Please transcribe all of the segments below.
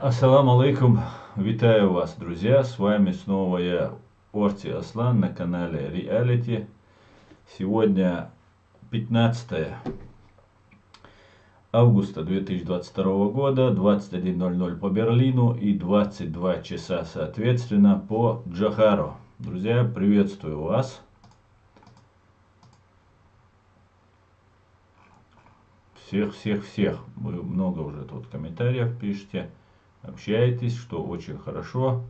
Ассаламу алейкум, витаю вас, друзья, с вами снова я, Орти Аслан, на канале Reality. Сегодня 15 августа 2022 года, 21:00 по Берлину и 22 часа соответственно по Джохару. Друзья, приветствую вас. Всех. Вы много уже тут комментариев пишете, общаетесь, что очень хорошо.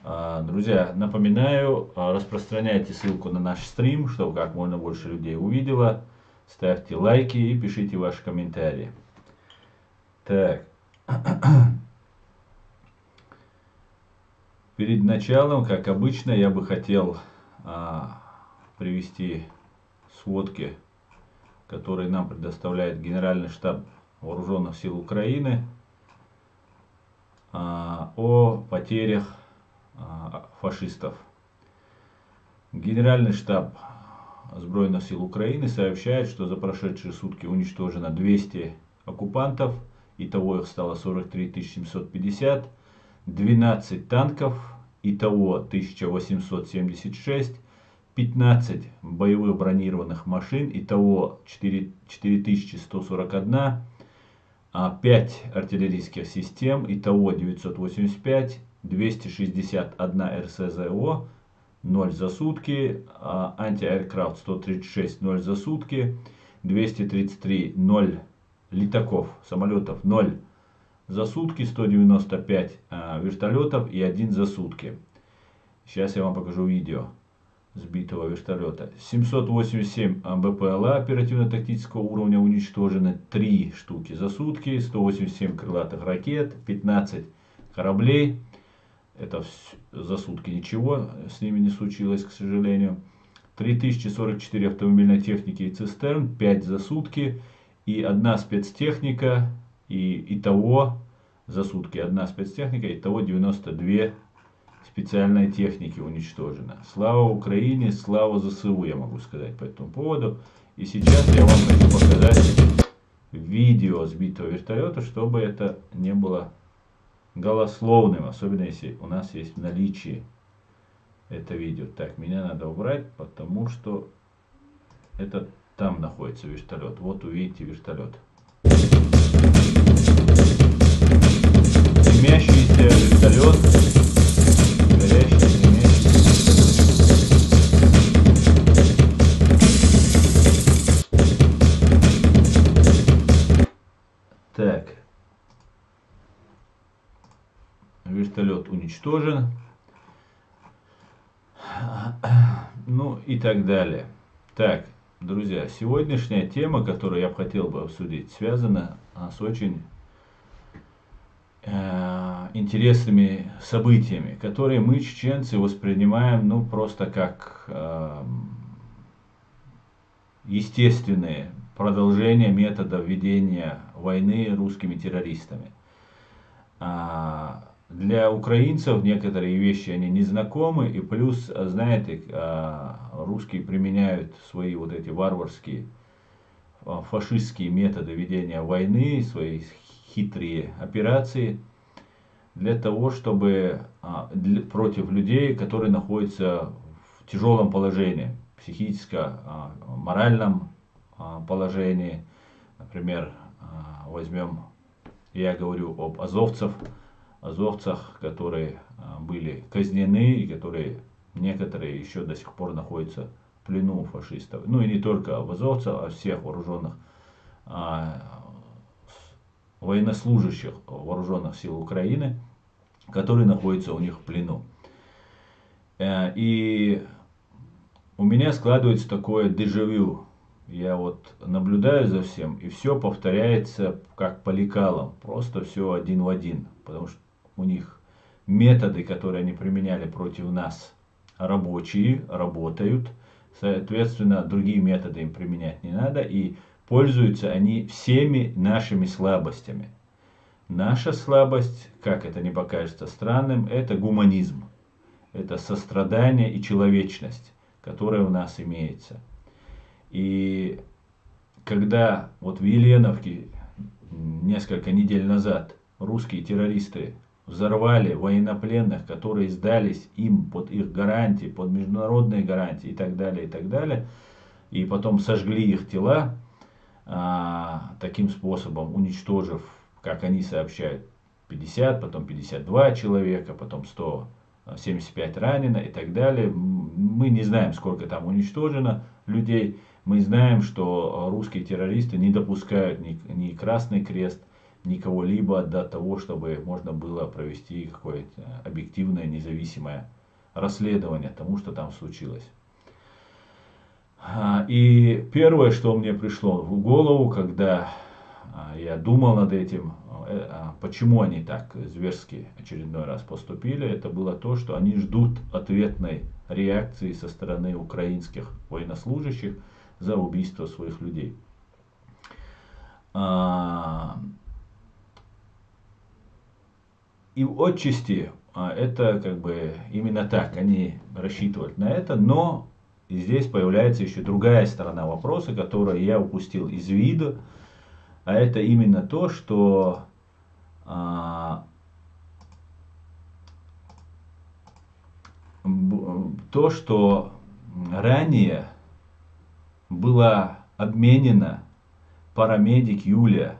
Друзья, напоминаю, распространяйте ссылку на наш стрим, чтобы как можно больше людей увидело. Ставьте лайки и пишите ваши комментарии. Так. Перед началом, как обычно, я бы хотел привести сводки, которые нам предоставляет Генеральный штаб Вооруженных сил Украины о потерях фашистов. Генеральный штаб Збройных сил Украины сообщает, что за прошедшие сутки уничтожено 200 оккупантов, итого их стало 43 750, 12 танков, итого 1876, 15 боевых бронированных машин, итого 4141, 5 артиллерийских систем, итого 985, 261 РСЗО, 0 за сутки, антиаэркрафт 136, 0 за сутки, 233, 0 летаков, самолетов, 0 за сутки, 195 вертолетов и 1 за сутки. Сейчас я вам покажу видео сбитого вертолета. 787 БПЛА оперативно-тактического уровня уничтожены, 3 штуки за сутки, 187 крылатых ракет, 15 кораблей. Это за сутки ничего с ними не случилось, к сожалению. 3044 автомобильной техники и цистерн, 5 за сутки. И 1 спецтехника, и итого за сутки 1 спецтехника, итого 92 специальной техники уничтожено. Слава Украине, слава ЗСУ, я могу сказать по этому поводу. И сейчас я вам хочу показать видео сбитого вертолета, чтобы это не было голословным, особенно если у нас есть в наличии это видео. Так, меня надо убрать, потому что это там находится вертолет. Вот увидите вертолет. Дымящийся вертолет. Горящий, дымящий. Так. Вертолет уничтожен. Ну и так далее. Так, друзья, сегодняшняя тема, которую я хотел бы обсудить, связана с очень интересными событиями, которые мы, чеченцы, воспринимаем, ну, просто как естественные продолжения метода ведения войны русскими террористами. Для украинцев некоторые вещи они не знакомы, и плюс, знаете, русские применяют свои вот эти варварские фашистские методы ведения войны, свои хитрые операции для того, чтобы против людей, которые находятся в тяжелом положении, психическо-моральном положении. Например, возьмем, я говорю об азовцах, которые были казнены и которые некоторые еще до сих пор находятся в плену у фашистов. Ну и не только об азовцах, а всех вооруженных военнослужащих вооруженных сил Украины, которые находятся у них в плену. И у меня складывается такое дежавю. Я вот наблюдаю за всем, и все повторяется как по лекалам, просто все один в один, потому что у них методы, которые они применяли против нас, рабочие, работают, соответственно, другие методы им применять не надо, и пользуются они всеми нашими слабостями. Наша слабость, как это не покажется странным, это гуманизм, это сострадание и человечность, которая у нас имеется. И когда вот в Еленовке несколько недель назад русские террористы взорвали военнопленных, которые сдались им под их гарантии, под международные гарантии и так далее, и потом сожгли их тела, таким способом уничтожив, как они сообщают, 50, потом 52 человека, потом 175 ранено и так далее. Мы не знаем, сколько там уничтожено людей. Мы знаем, что русские террористы не допускают ни Красный Крест, ни кого-либо до того, чтобы можно было провести какое-то объективное, независимое расследование тому, что там случилось. И первое, что мне пришло в голову, когда я думал над этим, почему они так зверски очередной раз поступили, это было то, что они ждут ответной реакции со стороны украинских военнослужащих за убийство своих людей. И отчасти это как бы именно так, они рассчитывают на это, но здесь появляется еще другая сторона вопроса, которую я упустил из виду, а это именно то, что ранее была обменена парамедик Юлия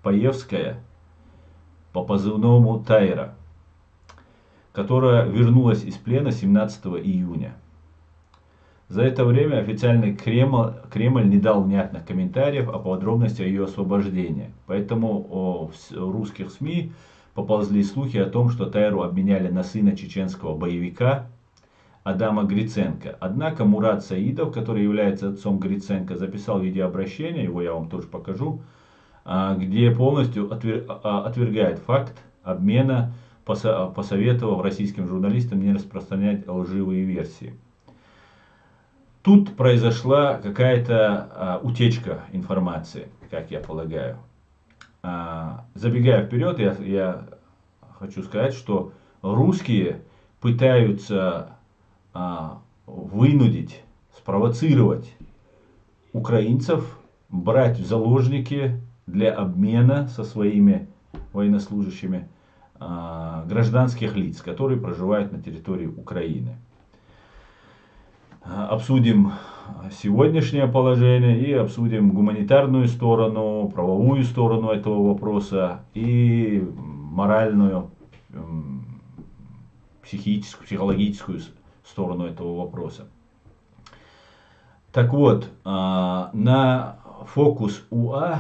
Паевская по позывному Тайра, которая вернулась из плена 17 июня. За это время официальный Кремль не дал внятных комментариев о подробностях ее освобождения. Поэтому в русских СМИ поползли слухи о том, что Тайру обменяли на сына чеченского боевика Адама Гриценко. Однако Мурат Саидов, который является отцом Гриценко, записал видеообращение, его я вам тоже покажу, где полностью отвергает факт обмена, посоветовав российским журналистам не распространять лживые версии. Тут произошла какая-то утечка информации, как я полагаю. Забегая вперед, я хочу сказать, что русские пытаются вынудить, спровоцировать украинцев брать в заложники для обмена со своими военнослужащими гражданских лиц, которые проживают на территории Украины. Обсудим сегодняшнее положение и обсудим гуманитарную сторону, правовую сторону этого вопроса и моральную, психологическую сторону этого вопроса. Так вот, на Focus.ua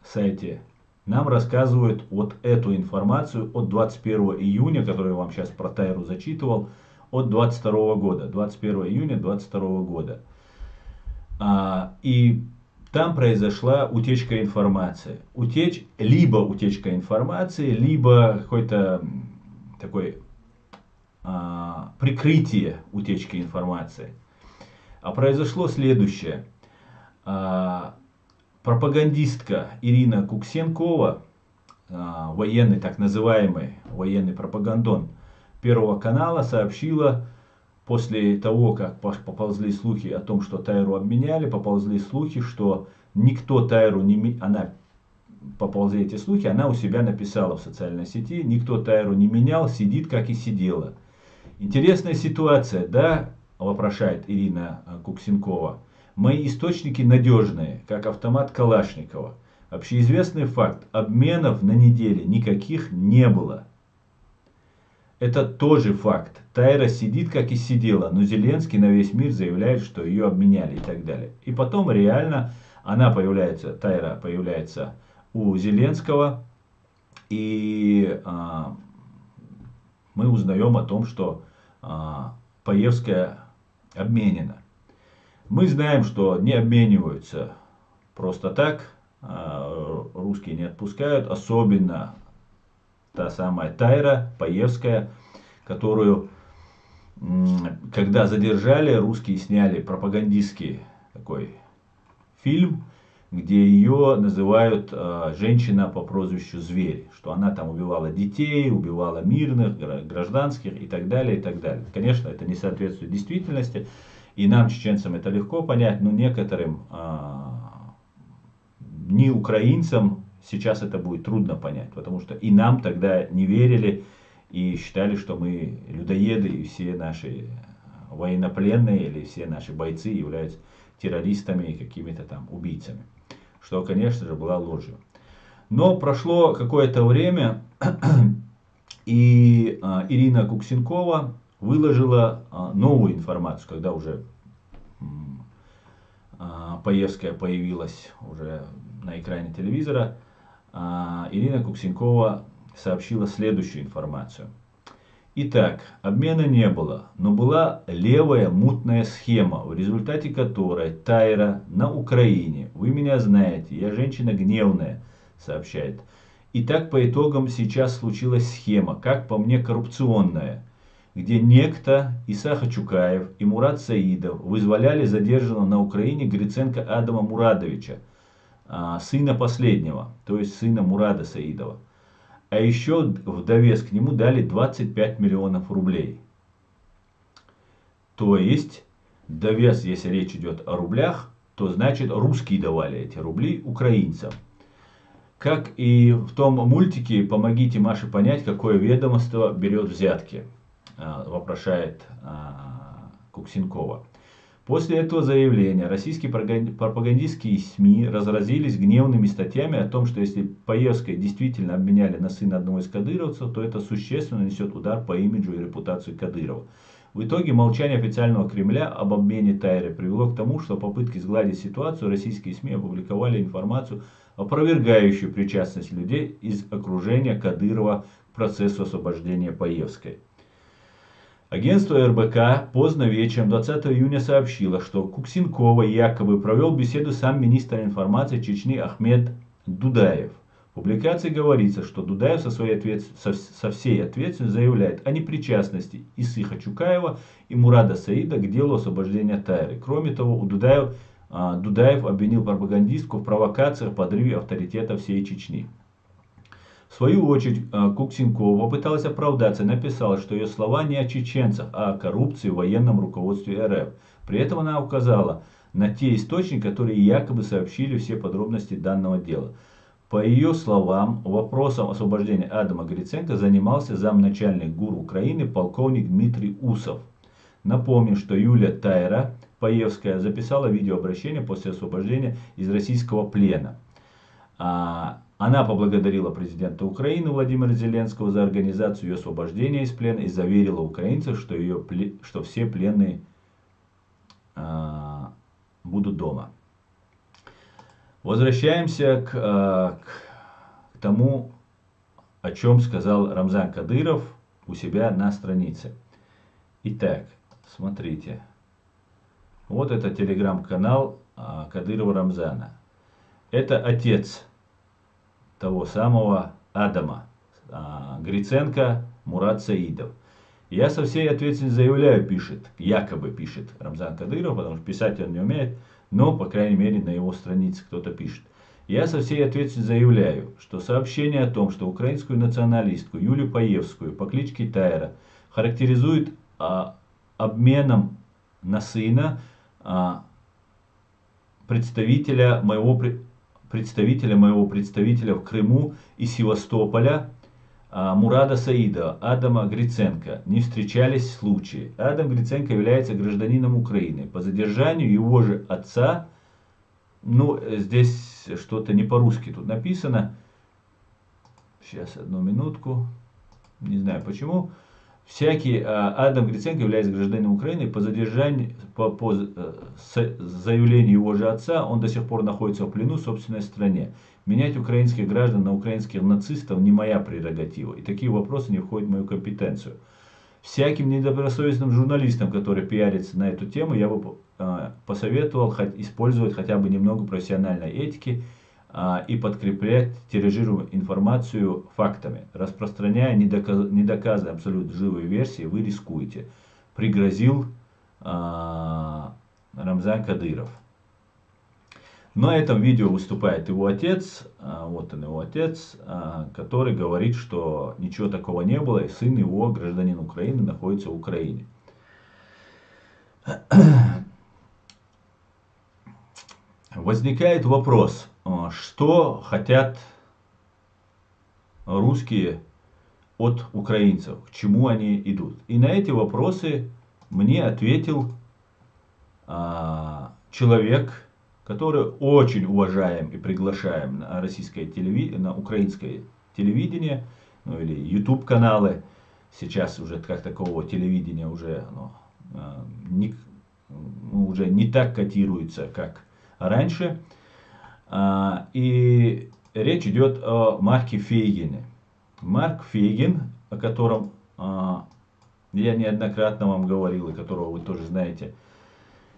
сайте нам рассказывают вот эту информацию от 21 июня, которую я вам сейчас про Тайру зачитывал, от 22 года, 21 июня 22 года. И там произошла утечка информации. Либо утечка информации, либо какой-то такой прикрытие утечки информации. А произошло следующее. Пропагандистка Ирина Куксенкова, военный, так называемый военный пропагандон Первого канала, сообщила после того, как поползли слухи о том, что Тайру обменяли, поползли слухи, что никто Тайру не... Поползли эти слухи, она у себя написала в социальной сети, никто Тайру не менял, сидит как и сидела. Интересная ситуация, да, вопрошает Ирина Куксенкова. Мои источники надежные, как автомат Калашникова. Общеизвестный факт, обменов на неделе никаких не было. Это тоже факт. Тайра сидит, как и сидела, но Зеленский на весь мир заявляет, что ее обменяли и так далее. И потом реально Тайра появляется у Зеленского, и мы узнаем о том, что Паевская обменена. Мы знаем, что не обмениваются просто так, русские не отпускают, особенно та самая Тайра Паевская, которую, когда задержали, русские сняли пропагандистский такой фильм, где ее называют женщина по прозвищу Зверь, что она там убивала детей, убивала мирных, гражданских и так далее, и так далее. Конечно, это не соответствует действительности, и нам, чеченцам, это легко понять, но некоторым, не украинцам, сейчас это будет трудно понять, потому что и нам тогда не верили и считали, что мы людоеды, и все наши военнопленные или все наши бойцы являются террористами и какими-то там убийцами. Что, конечно же, была ложью. Но прошло какое-то время, и Ирина Куксенкова выложила новую информацию, когда уже Паевская появилась уже на экране телевизора. Ирина Куксенкова сообщила следующую информацию. Итак, обмена не было, но была левая мутная схема, в результате которой Тайра на Украине, вы меня знаете, я женщина гневная, сообщает. Итак, по итогам сейчас случилась схема, как по мне коррупционная, где некто Иса Хачукаев и Мурат Саидов вызволяли задержанного на Украине Гриценко Адама Мурадовича, сына последнего, то есть сына Мурада Саидова. А еще в довес к нему дали 25 миллионов рублей. То есть, довес, если речь идет о рублях, то значит русские давали эти рубли украинцам. Как и в том мультике «Помогите Маше понять, какое ведомство берет взятки», вопрошает Куксенкова. После этого заявления российские пропагандистские СМИ разразились гневными статьями о том, что если Паевская действительно обменяли на сына одного из кадыровцев, то это существенно нанесет удар по имиджу и репутации Кадырова. В итоге молчание официального Кремля об обмене Тайры привело к тому, что попытки сгладить ситуацию российские СМИ опубликовали информацию, опровергающую причастность людей из окружения Кадырова к процессу освобождения Паевской. Агентство РБК поздно вечером 20 июня сообщило, что Куксенкова якобы провел беседу сам министр информации Чечни Ахмед Дудаев. В публикации говорится, что Дудаев со всей ответственностью заявляет о непричастности Исы Хачукаева и Мурада Саида к делу освобождения Тайры. Кроме того, Дудаев обвинил пропагандистку в провокациях, подрыве авторитета всей Чечни. В свою очередь, Куксенкова попыталась оправдаться и написала, что ее слова не о чеченцах, а о коррупции в военном руководстве РФ. При этом она указала на те источники, которые якобы сообщили все подробности данного дела. По ее словам, вопросом освобождения Адама Гриценко занимался замначальник ГУР Украины полковник Дмитрий Усов. Напомню, что Юлия Тайра Паевская записала видеообращение после освобождения из российского плена. Она поблагодарила президента Украины Владимира Зеленского за организацию ее освобождения из плена и заверила украинцев, что все пленные будут дома. Возвращаемся к тому, о чем сказал Рамзан Кадыров у себя на странице. Итак, смотрите. Вот это телеграм-канал Кадырова Рамзана. Это отец того самого Адама Гриценко Мурат Саидов. Я со всей ответственностью заявляю, якобы пишет Рамзан Кадыров, потому что писать он не умеет, но, по крайней мере, на его странице кто-то пишет. Я со всей ответственностью заявляю, что сообщение о том, что украинскую националистку Юлию Паевскую по кличке Тайра характеризует обменом на сына представителя моего представителя в Крыму и Севастополя Мурада Саидова, Адама Гриценко не встречались случаи. Адам Гриценко является гражданином Украины. По задержанию его же отца, здесь что-то не по-русски тут написано. Сейчас, одну минутку. Не знаю почему. Адам Гриценко является гражданином Украины. По задержанию, по заявлению его же отца, он до сих пор находится в плену в собственной стране. Менять украинских граждан на украинских нацистов не моя прерогатива. И такие вопросы не входят в мою компетенцию. Всяким недобросовестным журналистам, которые пиарятся на эту тему, я бы посоветовал использовать хотя бы немного профессиональной этики и подкреплять тиражируемую информацию фактами. Распространяя недоказанные абсолютно живые версии, вы рискуете. Пригрозил Рамзан Кадыров. На этом видео выступает его отец, вот он его отец, который говорит, что ничего такого не было, и сын его, гражданин Украины, находится в Украине. Возникает вопрос, что хотят русские от украинцев, к чему они идут. И на эти вопросы мне ответил человек, который очень уважаем и приглашаем на российское телевидение, на украинское телевидение, ну или YouTube каналы. Сейчас уже как такового телевидения уже, уже не так котируется, как раньше. И речь идет о Марке Фейгине. Марк Фейгин, о котором я неоднократно вам говорил, и которого вы тоже знаете.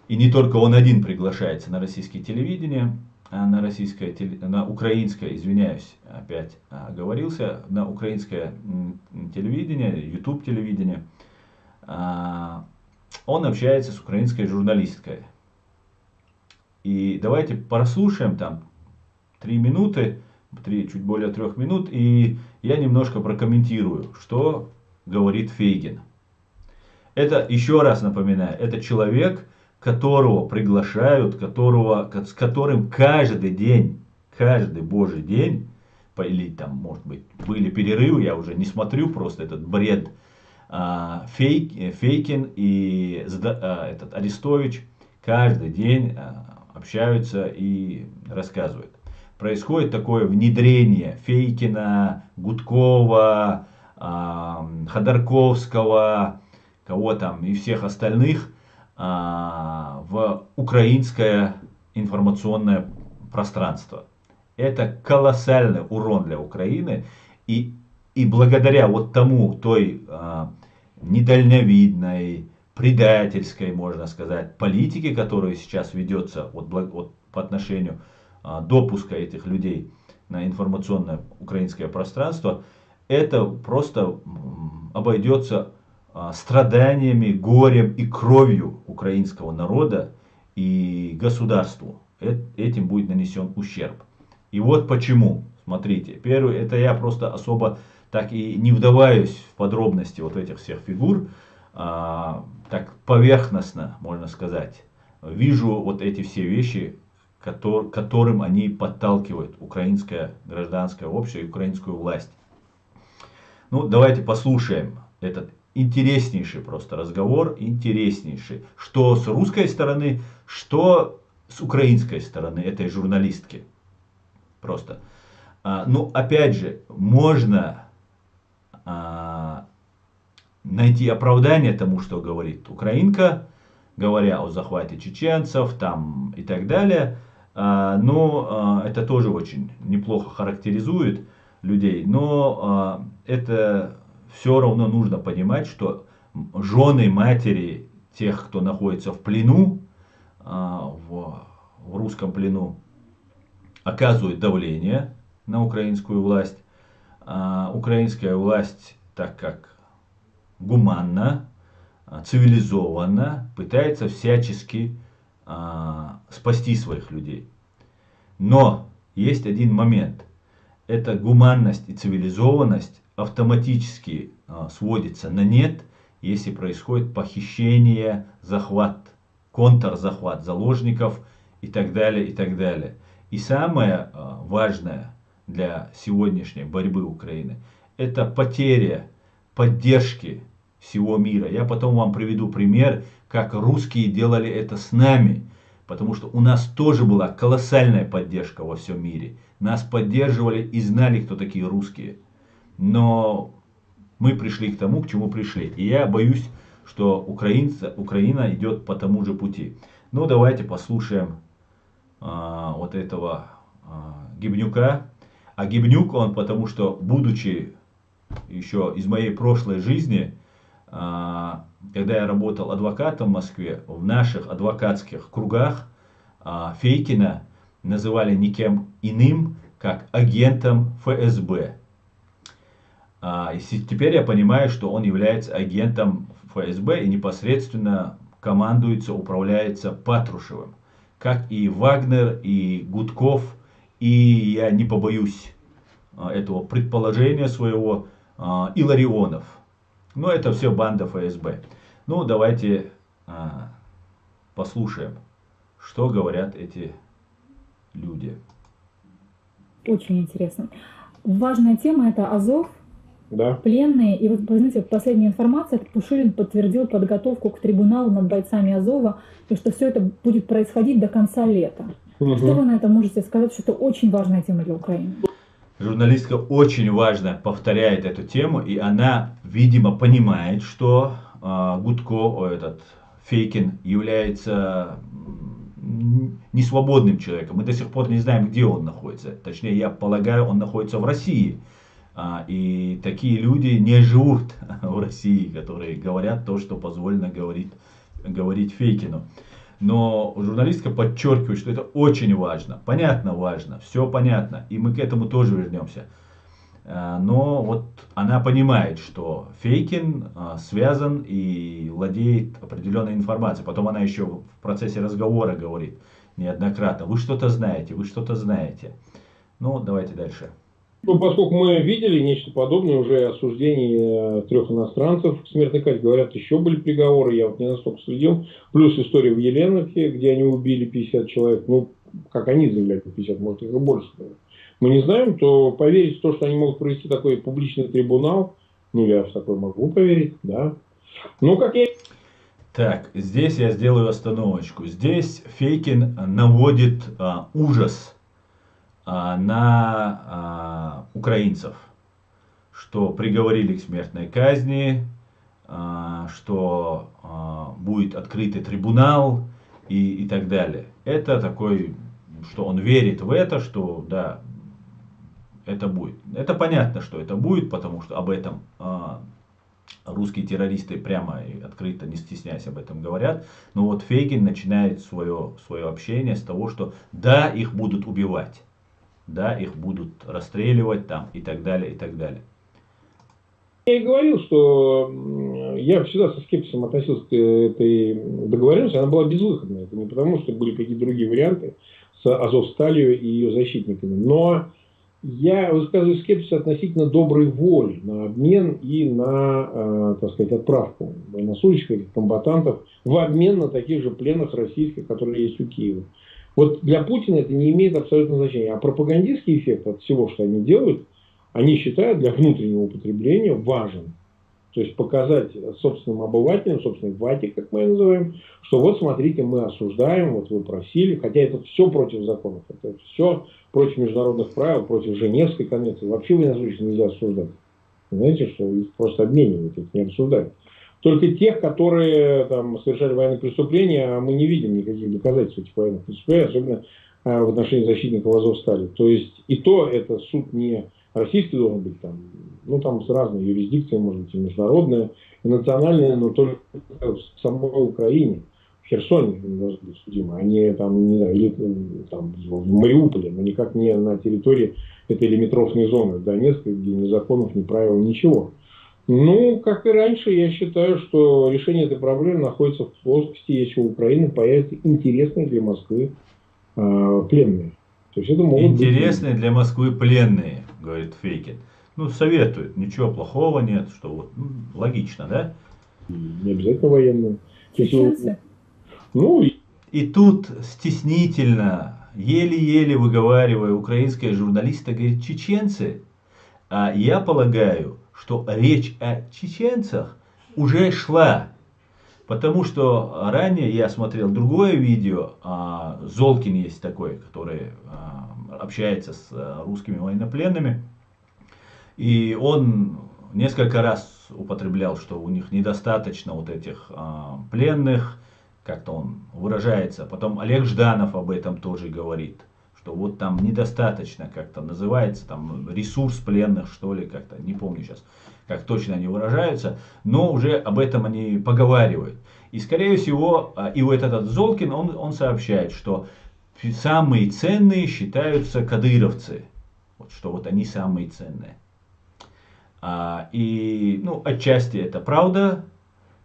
И не только он один приглашается на российское телевидение, на украинское, извиняюсь, опять оговорился, на украинское телевидение, YouTube телевидение. Он общается с украинской журналисткой. И давайте прослушаем там 3 минуты, чуть более 3 минут, и я немножко прокомментирую, что говорит Фейгин. Это, еще раз напоминаю, это человек, которого приглашают, с которым каждый день, каждый божий день, или там, может быть, были перерывы, я уже не смотрю, просто этот бред, Фейкин и этот Арестович каждый день общаются и рассказывают. Происходит такое внедрение Фейкина, Гудкова, Ходорковского, кого там и всех остальных в украинское информационное пространство. Это колоссальный урон для Украины. И благодаря вот той недальновидной, предательской, можно сказать, политике, которая сейчас ведется по отношению допуска этих людей на информационное украинское пространство, это просто обойдется страданиями, горем и кровью украинского народа и государству. Этим будет нанесен ущерб. И вот почему. Смотрите, первый, это я просто особо так и не вдаваюсь в подробности вот этих всех фигур, так поверхностно, можно сказать. Вижу вот эти все вещи, которым они подталкивают украинское гражданское общество и украинскую власть. Ну, давайте послушаем этот интереснейший просто разговор, интереснейший. Что с русской стороны, что с украинской стороны этой журналистки. Просто. Ну, опять же, можно найти оправдание тому, что говорит украинка, говоря о захвате чеченцев там и так далее. Но это тоже очень неплохо характеризует людей. Но это все равно нужно понимать, что жены, матери тех, кто находится в плену, в русском плену, оказывают давление на украинскую власть. Украинская власть, так как гуманно, цивилизованно, пытается всячески спасти своих людей. Но есть один момент. Эта гуманность и цивилизованность автоматически сводится на нет, если происходит похищение, захват, контрзахват заложников и так далее, и так далее. И самое важное для сегодняшней борьбы Украины — это потеря поддержки всего мира. Я потом вам приведу пример, как русские делали это с нами. Потому что у нас тоже была колоссальная поддержка во всем мире. Нас поддерживали и знали, кто такие русские. Но мы пришли к тому, к чему пришли. И я боюсь, что Украина идет по тому же пути. Ну, давайте послушаем вот этого Гибнюка. А Гибнюк он, потому что, будучи еще из моей прошлой жизни, когда я работал адвокатом в Москве, в наших адвокатских кругах Фейкина называли никем иным, как агентом ФСБ. Теперь я понимаю, что он является агентом ФСБ и непосредственно командуется, управляется Патрушевым. Как и Вагнер, и Гудков, и я не побоюсь этого предположения своего, и Ларионов. Но это все банда ФСБ. Ну, давайте послушаем, что говорят эти люди. Очень интересно. Важная тема – это Азов, Да. пленные. И вот, вы знаете, последняя информация, Пушилин подтвердил подготовку к трибуналу над бойцами Азова, и что все это будет происходить до конца лета. Что вы на это можете сказать, что это очень важная тема для Украины? Журналистка очень важно повторяет эту тему, и она, видимо, понимает, что этот Фейкин является несвободным человеком. Мы до сих пор не знаем, где он находится. Точнее, я полагаю, он находится в России. И такие люди не живут в России, которые говорят то, что позволено говорить Фейкину. Но журналистка подчеркивает, что это очень важно. Понятно, важно, все понятно. И мы к этому тоже вернемся. Но вот она понимает, что Фейкин связан и владеет определенной информацией. Потом она еще в процессе разговора говорит неоднократно: вы что-то знаете, вы что-то знаете. Ну, давайте дальше. Ну, поскольку мы видели нечто подобное, уже осуждение 3 иностранцев к смертной казни, говорят, еще были приговоры, я вот не настолько следил. Плюс история в Еленовке, где они убили 50 человек. Ну, как они заявляют, 50, может, их и больше. Мы не знаем, то поверить в то, что они могут провести такой публичный трибунал, ну, я в такое могу поверить, да. Ну, как я... Так, здесь я сделаю остановочку. Здесь Фейкин наводит ужас на украинцев, что приговорили к смертной казни, что будет открытый трибунал и так далее. Это такой, что он верит в это, что да, это будет. Это понятно, что это будет, потому что об этом русские террористы прямо и открыто, не стесняясь, об этом говорят. Но вот Фейгин начинает свое общение с того, что да, их будут убивать. Да, их будут расстреливать там и так далее, и так далее. Я и говорил, что я всегда со скепсисом относился к этой договоренности. Она была безвыходная. Это не потому, что были какие-то другие варианты с Азовсталью и ее защитниками. Но я высказываю скепсис относительно доброй воли на обмен и на, так сказать, отправку военнослужащих, этих комбатантов, в обмен на таких же пленных российских, которые есть у Киева. Вот для Путина это не имеет абсолютно значения. А пропагандистский эффект от всего, что они делают, они считают для внутреннего употребления важен. То есть показать собственным обывателям, собственной вате, как мы ее называем, что вот смотрите, мы осуждаем, вот вы просили, хотя это все против законов, это все против международных правил, против Женевской конвенции. Вообще военнослужащих нельзя осуждать. Знаете, что их просто обменивают, их не обсуждают. Только тех, которые там совершали военные преступления, мы не видим никаких доказательств этих военных преступлений, особенно в отношении защитников Азовстали. То есть и то это суд не российский должен быть, там, ну там с разной юрисдикцией, может быть и международная, и национальная, но только в самой Украине, в Херсоне они должны быть судимы, а не там, не знаю, или там в Мариуполе, но никак не на территории этой лимитрофной зоны Донецка, где ни законов, ни правил, ничего. Ну, как и раньше, я считаю, что решение этой проблемы находится в плоскости, если у Украины появятся интересные для Москвы пленные. То есть это могут интересные быть... для Москвы пленные, говорит Фейкин. Ну, советует, ничего плохого нет, что вот, логично, да? Не обязательно военные. Чеченцы? Ну, и тут стеснительно, еле-еле выговаривая, украинская журналистка говорит: чеченцы. А я полагаю, что речь о чеченцах уже шла. Потому что ранее я смотрел другое видео, Золкин есть такой, который общается с русскими военнопленными. И он несколько раз употреблял, что у них недостаточно вот этих пленных, как-то он выражается. Потом Олег Жданов об этом тоже говорит, что вот там недостаточно, как-то называется, там ресурс пленных, что ли, как-то, не помню сейчас, как точно они выражаются, но уже об этом они поговаривают. И, скорее всего, и вот этот Золкин, он сообщает, что самые ценные считаются кадыровцы, вот, что вот они самые ценные. И, ну, отчасти это правда.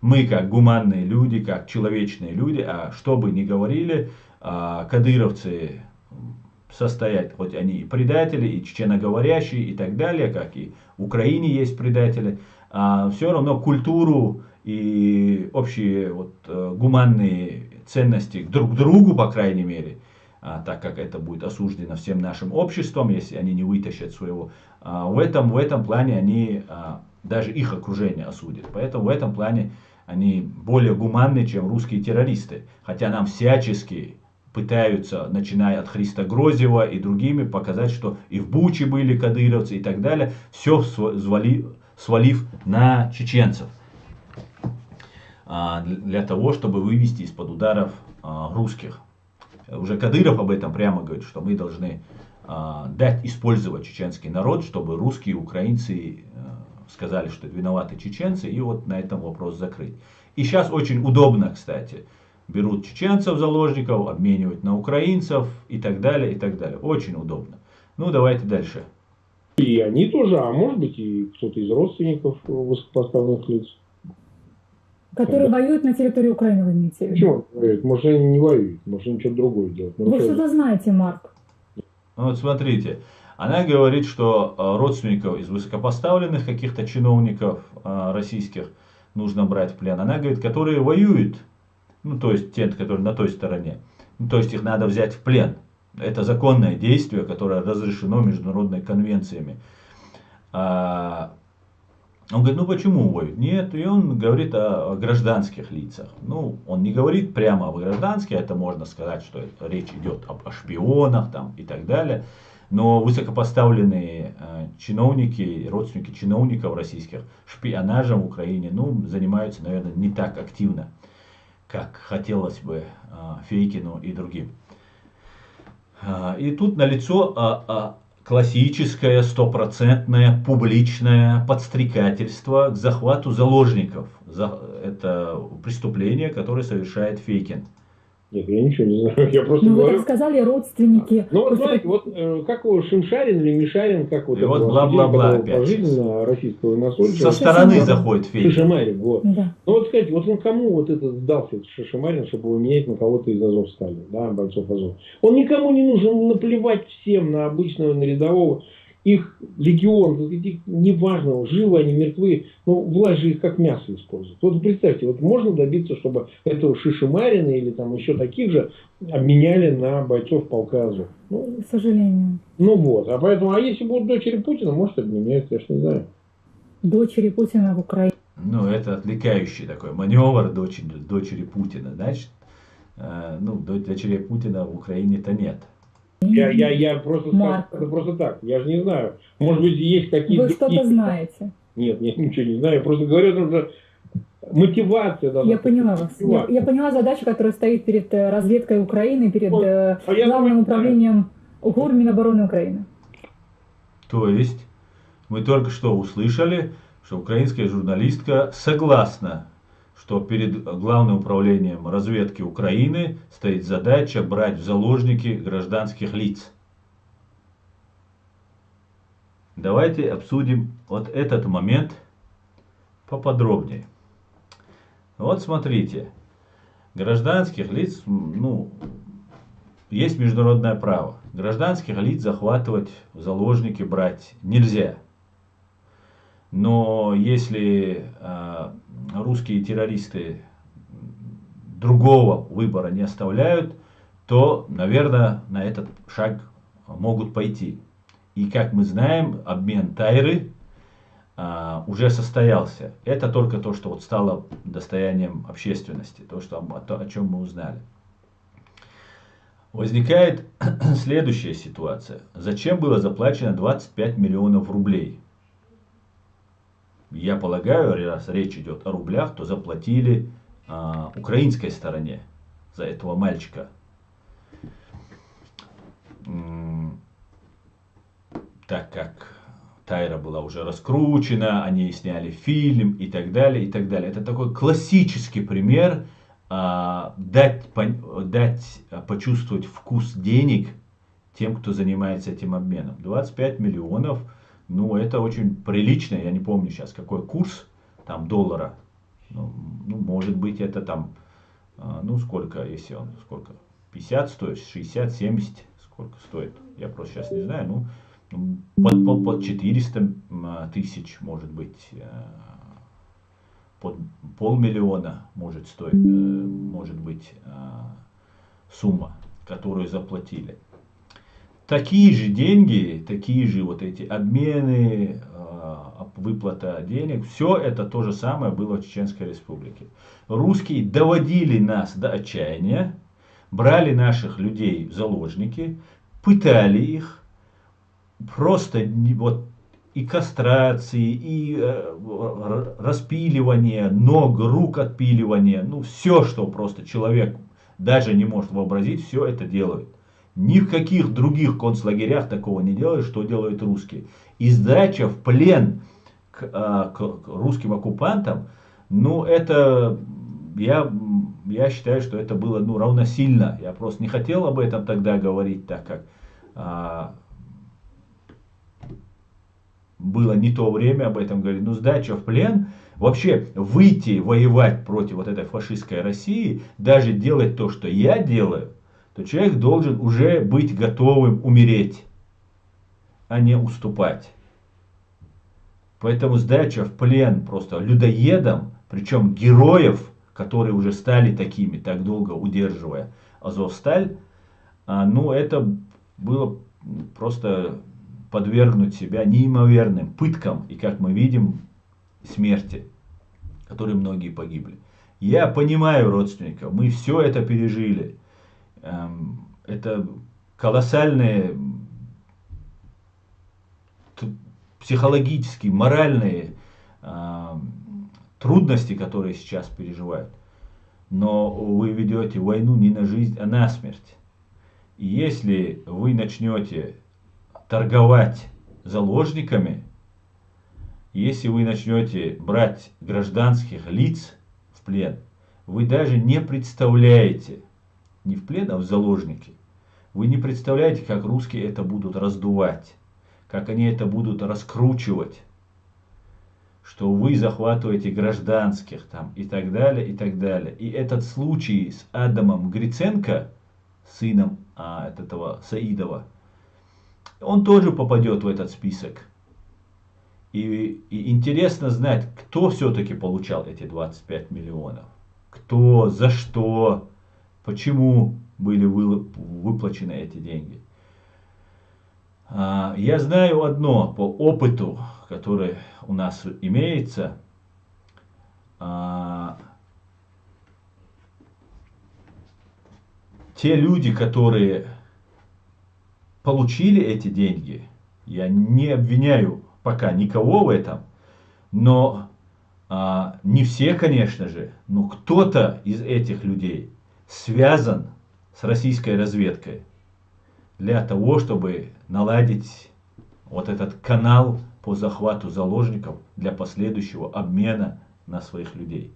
Мы, как гуманные люди, как человечные люди, а что бы ни говорили, кадыровцы состоят, хоть они и предатели, и чеченоговорящие, и так далее, как и в Украине есть предатели, все равно культуру и общие вот, гуманные ценности друг к другу, по крайней мере, так как это будет осуждено всем нашим обществом, если они не вытащат своего. В этом плане они, даже их окружение осудит. Поэтому в этом плане они более гуманны, чем русские террористы. Хотя нам всячески пытаются, начиная от Христа Грозева и другими, показать, что и в Буче были кадыровцы и так далее, все свалив на чеченцев. Для того, чтобы вывести из-под ударов русских. Уже Кадыров об этом прямо говорит, что мы должны дать использовать чеченский народ, чтобы русские, украинцы сказали, что виноваты чеченцы, и вот на этом вопрос закрыть. И сейчас очень удобно, кстати. Берут чеченцев заложников, обменивают на украинцев и так далее, и так далее. Очень удобно. Ну, давайте дальше. И они тоже, а может быть и кто-то из родственников высокопоставленных лиц. Которые воюют на территории Украины, вы имеете в виду? Почему он воюет? Может, они не воюют, может, они что-то другое делают. Вы что-то знаете, Марк? Вот смотрите, она говорит, что родственников из высокопоставленных каких-то чиновников российских нужно брать в плен. Она говорит, которые воюют, ну то есть те, которые на той стороне, ну, то есть их надо взять в плен. Это законное действие, которое разрешено международными конвенциями. Он говорит, ну почему воюют? Нет, и он говорит о гражданских лицах. Ну, он не говорит прямо о гражданских, это можно сказать, что речь идет о шпионах там, и так далее. Но высокопоставленные чиновники, родственники чиновников российских шпионажем в Украине, ну, занимаются, наверное, не так активно, как хотелось бы Фейкину и другим. И тут налицо классическое, стопроцентное, публичное подстрекательство к захвату заложников. Это преступление, которое совершает Фейкин. Нет, я ничего не знаю, я просто говорю. Вы так сказали, родственники. Ну, вот знаете, вот как его Шимшарин или Мишарин, как вот и вот бла-бла-бла опять. Пожизненно российского военнослужащего. Со стороны заходит Фейкин. Шишимарин, вот. Да. Ну вот сказать, вот он кому вот это сдался, этот Шишимарин, чтобы его менять на кого-то из Азовстали, да, бойцов Азов. Он никому не нужен, наплевать всем на обычного, на рядового. Их легион, неважно, живы они, мертвы, но власть же их как мясо использует. Вот представьте, вот можно добиться, чтобы этого Шишимарина или там еще таких же обменяли на бойцов полка Азов. Ну, к сожалению. Ну вот, а поэтому, а если будут дочери Путина, может обменяют, я ж не знаю. Дочери Путина в Украине. Ну, это отвлекающий такой маневр дочери Путина, значит, ну, дочерей Путина в Украине-то нет. Я просто скажу, это просто так, я же не знаю. Может быть, есть какие-то... Вы что-то знаете? Нет, я ничего не знаю, я просто говорю, что мотивация должна... Я поняла вас. Я поняла задачу, которая стоит перед разведкой Украины, перед главным управлением ГУР Минобороны Украины. То есть, мы только что услышали, что украинская журналистка согласна, что перед Главным управлением разведки Украины стоит задача брать в заложники гражданских лиц. Давайте обсудим вот этот момент поподробнее. Вот смотрите, гражданских лиц, ну, есть международное право. Гражданских лиц захватывать в заложники брать нельзя. Но если русские террористы другого выбора не оставляют, то, наверное, на этот шаг могут пойти. И, как мы знаем, обмен Тайры уже состоялся. Это только то, что вот стало достоянием общественности, то, о чем мы узнали. Возникает следующая ситуация. Зачем было заплачено 25 миллионов рублей? Я полагаю, раз речь идет о рублях, то заплатили украинской стороне за этого мальчика. Так как Тайра была уже раскручена, они сняли фильм и так далее, и так далее. Это такой классический пример дать почувствовать вкус денег тем, кто занимается этим обменом. 25 миллионов. Ну, это очень прилично, я не помню сейчас, какой курс там доллара. Ну, может быть, это там, ну, сколько, если он, сколько, 50 стоит, 60, 70, сколько стоит, я просто сейчас не знаю, ну, под 400 тысяч, может быть, под 500 000 может стоить, может быть, сумма. которую заплатили. Такие же деньги, такие же вот эти обмены, выплата денег, все это то же самое было в Чеченской Республике. Русские доводили нас до отчаяния, брали наших людей в заложники, пытали их, просто вот и кастрации, и распиливание ног, рук отпиливание, ну все, что просто человек даже не может вообразить, все это делают. Ни в каких других концлагерях такого не делают, что делают русские. И сдача в плен к русским оккупантам, ну это, я считаю, что это было равносильно. Я просто не хотел об этом тогда говорить, так как было не то время об этом говорить. Но сдача в плен, вообще выйти воевать против вот этой фашистской России, даже делать то, что я делаю, то человек должен уже быть готовым умереть, а не уступать. Поэтому сдача в плен просто людоедам, причем героев, которые уже стали такими, так долго удерживая Азовсталь, ну это было просто подвергнуть себя неимоверным пыткам и, как мы видим, смерти, которые многие погибли. Я понимаю родственников, мы все это пережили. Это колоссальные психологические, моральные трудности, которые сейчас переживают. Но вы ведете войну не на жизнь, а на смерть. И если вы начнете торговать заложниками, если вы начнете брать гражданских лиц в плен, вы даже не представляете, не в плен, а в заложники, вы не представляете, как русские это будут раздувать, как они это будут раскручивать, что вы захватываете гражданских там и так далее, и так далее. И этот случай с Адамом Гриценко, сыном этого Саидова, он тоже попадет в этот список. И интересно знать, кто все-таки получал эти 25 миллионов. Кто, за что, почему были выплачены эти деньги. Я знаю одно по опыту, который у нас имеется. Те люди, которые получили эти деньги, я не обвиняю пока никого в этом, но не все, конечно же, но кто-то из этих людей связан с российской разведкой для того, чтобы наладить вот этот канал по захвату заложников для последующего обмена на своих людей.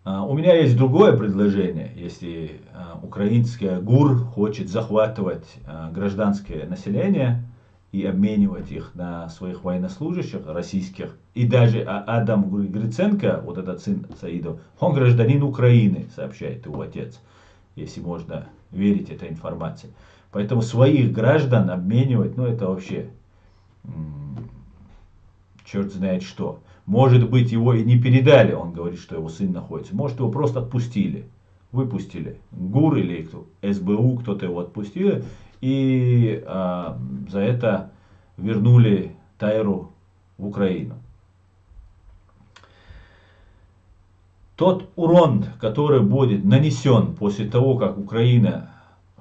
У меня есть другое предложение, если украинский ГУР хочет захватывать гражданское население и обменивать их на своих военнослужащих российских. И даже Адам Гриценко, вот этот сын Саидов, он гражданин Украины, сообщает его отец, если можно верить этой информации. Поэтому своих граждан обменивать, ну это вообще черт знает что. Может быть, его и не передали, он говорит, что его сын находится. Может, его просто отпустили, выпустили. ГУР или кто, СБУ, кто-то его отпустил. И за это вернули Тайру в Украину. Тот урон, который будет нанесен после того, как Украина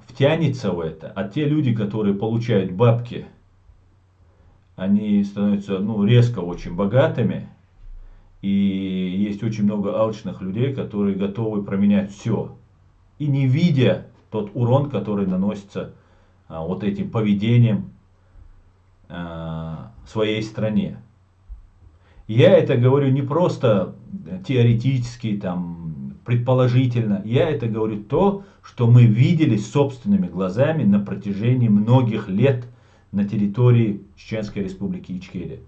втянется в это, а те люди, которые получают бабки, они становятся резко очень богатыми. И есть очень много алчных людей, которые готовы променять все. И не видя тот урон, который наносится вот этим поведением своей стране. Я это говорю не просто теоретически, предположительно. Я это говорю то, что мы видели собственными глазами на протяжении многих лет на территории Чеченской Республики Ичкерия.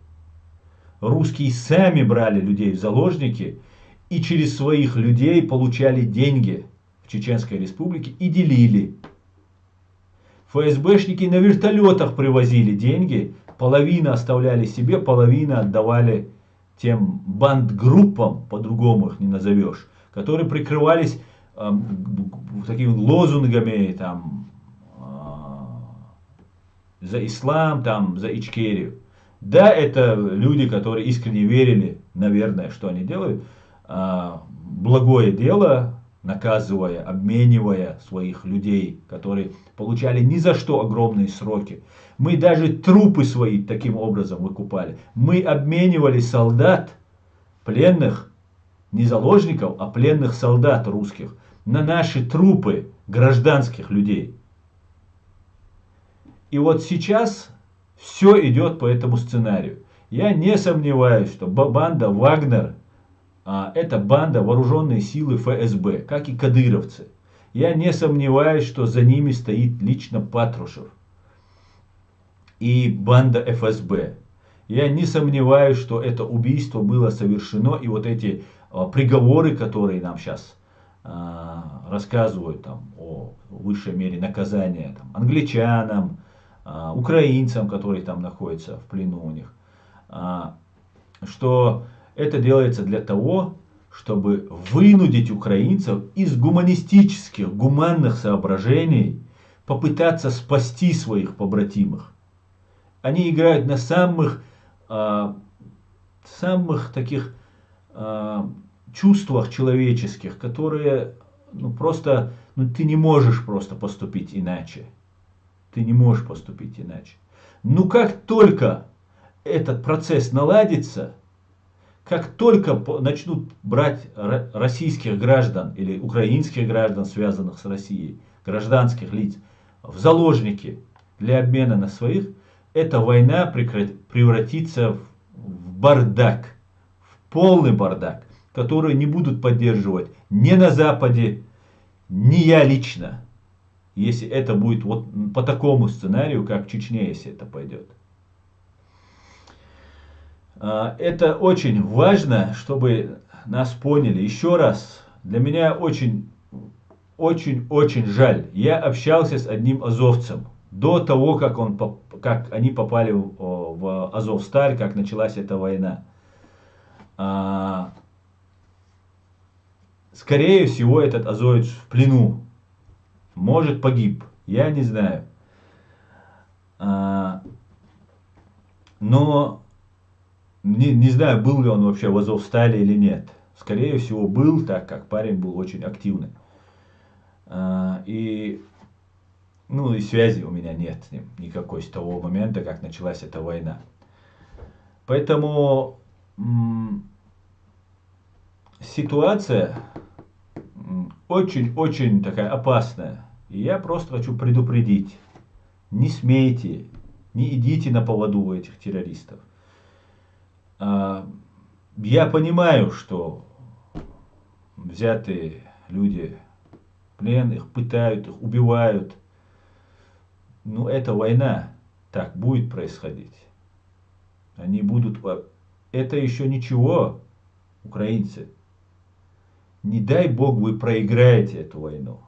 Русские сами брали людей в заложники и через своих людей получали деньги в Чеченской Республике и делили. ФСБшники на вертолетах привозили деньги, половину оставляли себе, половину отдавали тем бандгруппам, по-другому их не назовешь, которые прикрывались такими лозунгами там, за ислам, там, за Ичкерию. Да, это люди, которые искренне верили, наверное, что они делают, благое дело, наказывая, обменивая своих людей, которые получали ни за что огромные сроки. Мы даже трупы свои таким образом выкупали. Мы обменивали солдат, пленных, не заложников, а пленных солдат русских, на наши трупы гражданских людей. И вот сейчас все идет по этому сценарию. Я не сомневаюсь, что банда Вагнер это банда вооруженные силы ФСБ, как и кадыровцы. Я не сомневаюсь, что за ними стоит лично Патрушев и банда ФСБ. Я не сомневаюсь, что это убийство было совершено, и вот эти приговоры, которые нам сейчас рассказывают там, о высшей мере наказания там, англичанам, украинцам, которые там находятся в плену у них, что это делается для того, чтобы вынудить украинцев из гуманистических, гуманных соображений попытаться спасти своих побратимых. Они играют на самых таких чувствах человеческих, которые просто, ты не можешь просто поступить иначе. Ты не можешь поступить иначе. Но как только этот процесс наладится, как только начнут брать российских граждан или украинских граждан, связанных с Россией, гражданских лиц, в заложники для обмена на своих, эта война превратится в бардак, в полный бардак, который не будут поддерживать ни на Западе, ни я лично, если это будет вот по такому сценарию, как в Чечне, если это пойдет. Это очень важно, чтобы нас поняли. Еще раз, для меня очень жаль. Я общался с одним азовцем до того, как они попали в Азовсталь, как началась эта война. Скорее всего, этот азовец в плену. Может, погиб. Я не знаю. Но не знаю, был ли он вообще в Азовстале или нет. Скорее всего, был, так как парень был очень активный. И связи у меня нет с ним никакой с того момента, как началась эта война. Поэтому ситуация очень такая опасная. И я просто хочу предупредить. Не смейте, не идите на поводу у этих террористов. Я понимаю, что взятые люди в плен, их пытают, их убивают. Но это война, так будет происходить. Они будут... Это еще ничего, украинцы. Не дай Бог вы проиграете эту войну.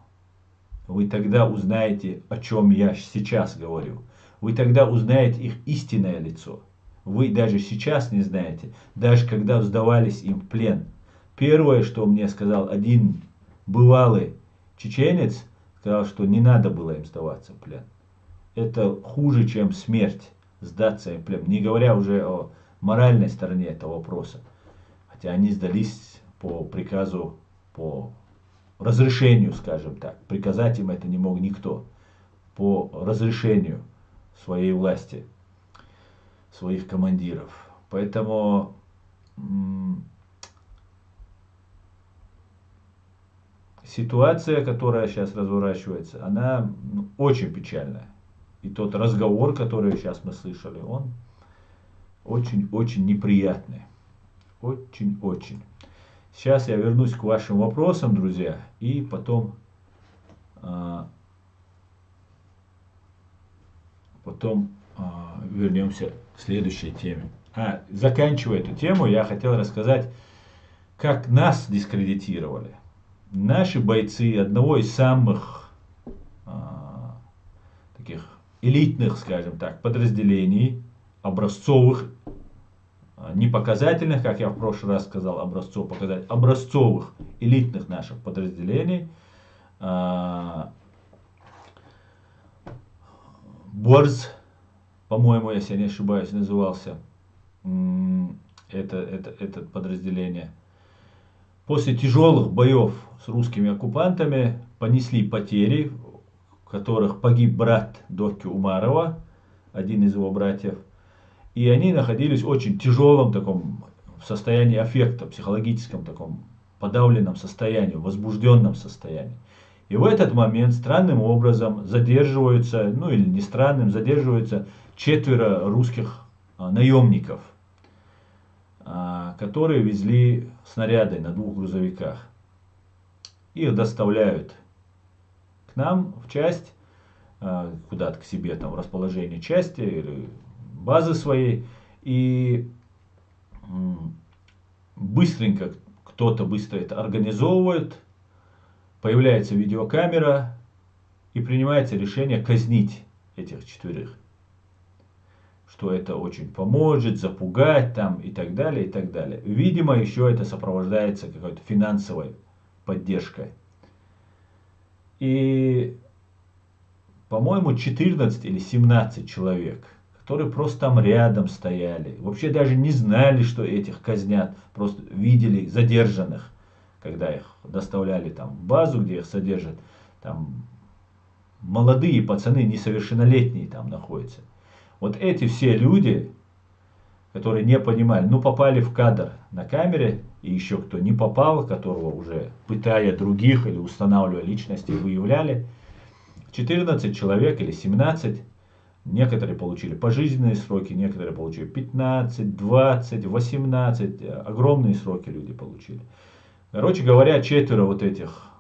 Вы тогда узнаете, о чем я сейчас говорю. Вы тогда узнаете их истинное лицо. Вы даже сейчас не знаете, даже когда сдавались им в плен. Первое, что мне сказал один бывалый чеченец, сказал, что не надо было им сдаваться в плен. Это хуже, чем смерть, сдаться им в плен. Не говоря уже о моральной стороне этого вопроса. Хотя они сдались по приказу, по разрешению, скажем так. Приказать им это не мог никто. По разрешению своей власти, своих командиров. Поэтому ситуация, которая сейчас разворачивается, она очень печальная. И тот разговор, который сейчас мы слышали, он очень неприятный. Очень. Сейчас я вернусь к вашим вопросам, друзья, и потом вернемся к следующей теме. Заканчивая эту тему, я хотел рассказать, как нас дискредитировали. Наши бойцы одного из самых таких элитных, скажем так, подразделений, образцовых не показательных, как я в прошлый раз сказал, образцовых элитных наших подразделений. Борз, по-моему, если я не ошибаюсь, назывался это подразделение. После тяжелых боев с русскими оккупантами понесли потери, в которых погиб брат Докки Умарова, один из его братьев. И они находились в очень тяжелом таком состоянии аффекта, психологическом таком подавленном состоянии, возбужденном состоянии. И в этот момент странным образом задерживаются, ну или не странным, задерживаются 4 русских наемников, которые везли снаряды на 2 грузовиках. Их доставляют к нам в часть, куда-то к себе, там, в расположение части или базы своей. И быстренько кто-то быстро это организовывает, появляется видеокамера и принимается решение казнить этих 4. Что это очень поможет, запугать там и так далее, и так далее. Видимо, еще это сопровождается какой-то финансовой поддержкой. И, по-моему, 14 или 17 человек, которые просто там рядом стояли, вообще даже не знали, что этих казнят, просто видели задержанных, когда их доставляли там в базу, где их содержат, там молодые пацаны, несовершеннолетние там находятся. Вот эти все люди, которые не понимали, ну попали в кадр на камере, и еще кто не попал, которого уже пытая других или устанавливая личности, выявляли, 14 человек или 17, некоторые получили пожизненные сроки, некоторые получили 15, 20, 18, огромные сроки люди получили. Короче говоря, 4 вот этих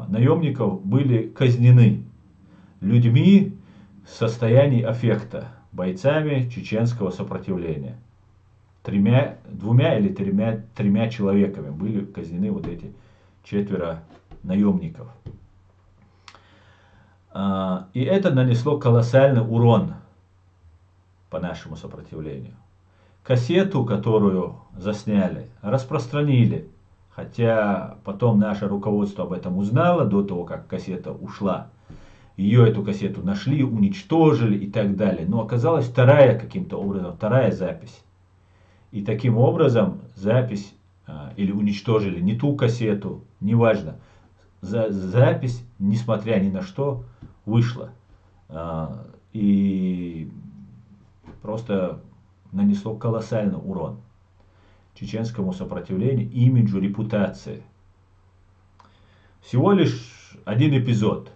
наемников были казнены людьми в состоянии аффекта, бойцами чеченского сопротивления. 2 или 3 человеками были казнены вот эти 4 наемников. И это нанесло колоссальный урон по нашему сопротивлению. Кассету, которую засняли, распространили. Хотя потом наше руководство об этом узнало, до того, как кассета ушла. Эту кассету нашли, уничтожили и так далее. Но оказалась каким-то образом вторая запись. И таким образом запись или уничтожили не ту кассету, неважно. Запись, несмотря ни на что, вышла. И просто нанесло колоссальный урон чеченскому сопротивлению, имиджу, репутации. Всего лишь один эпизод.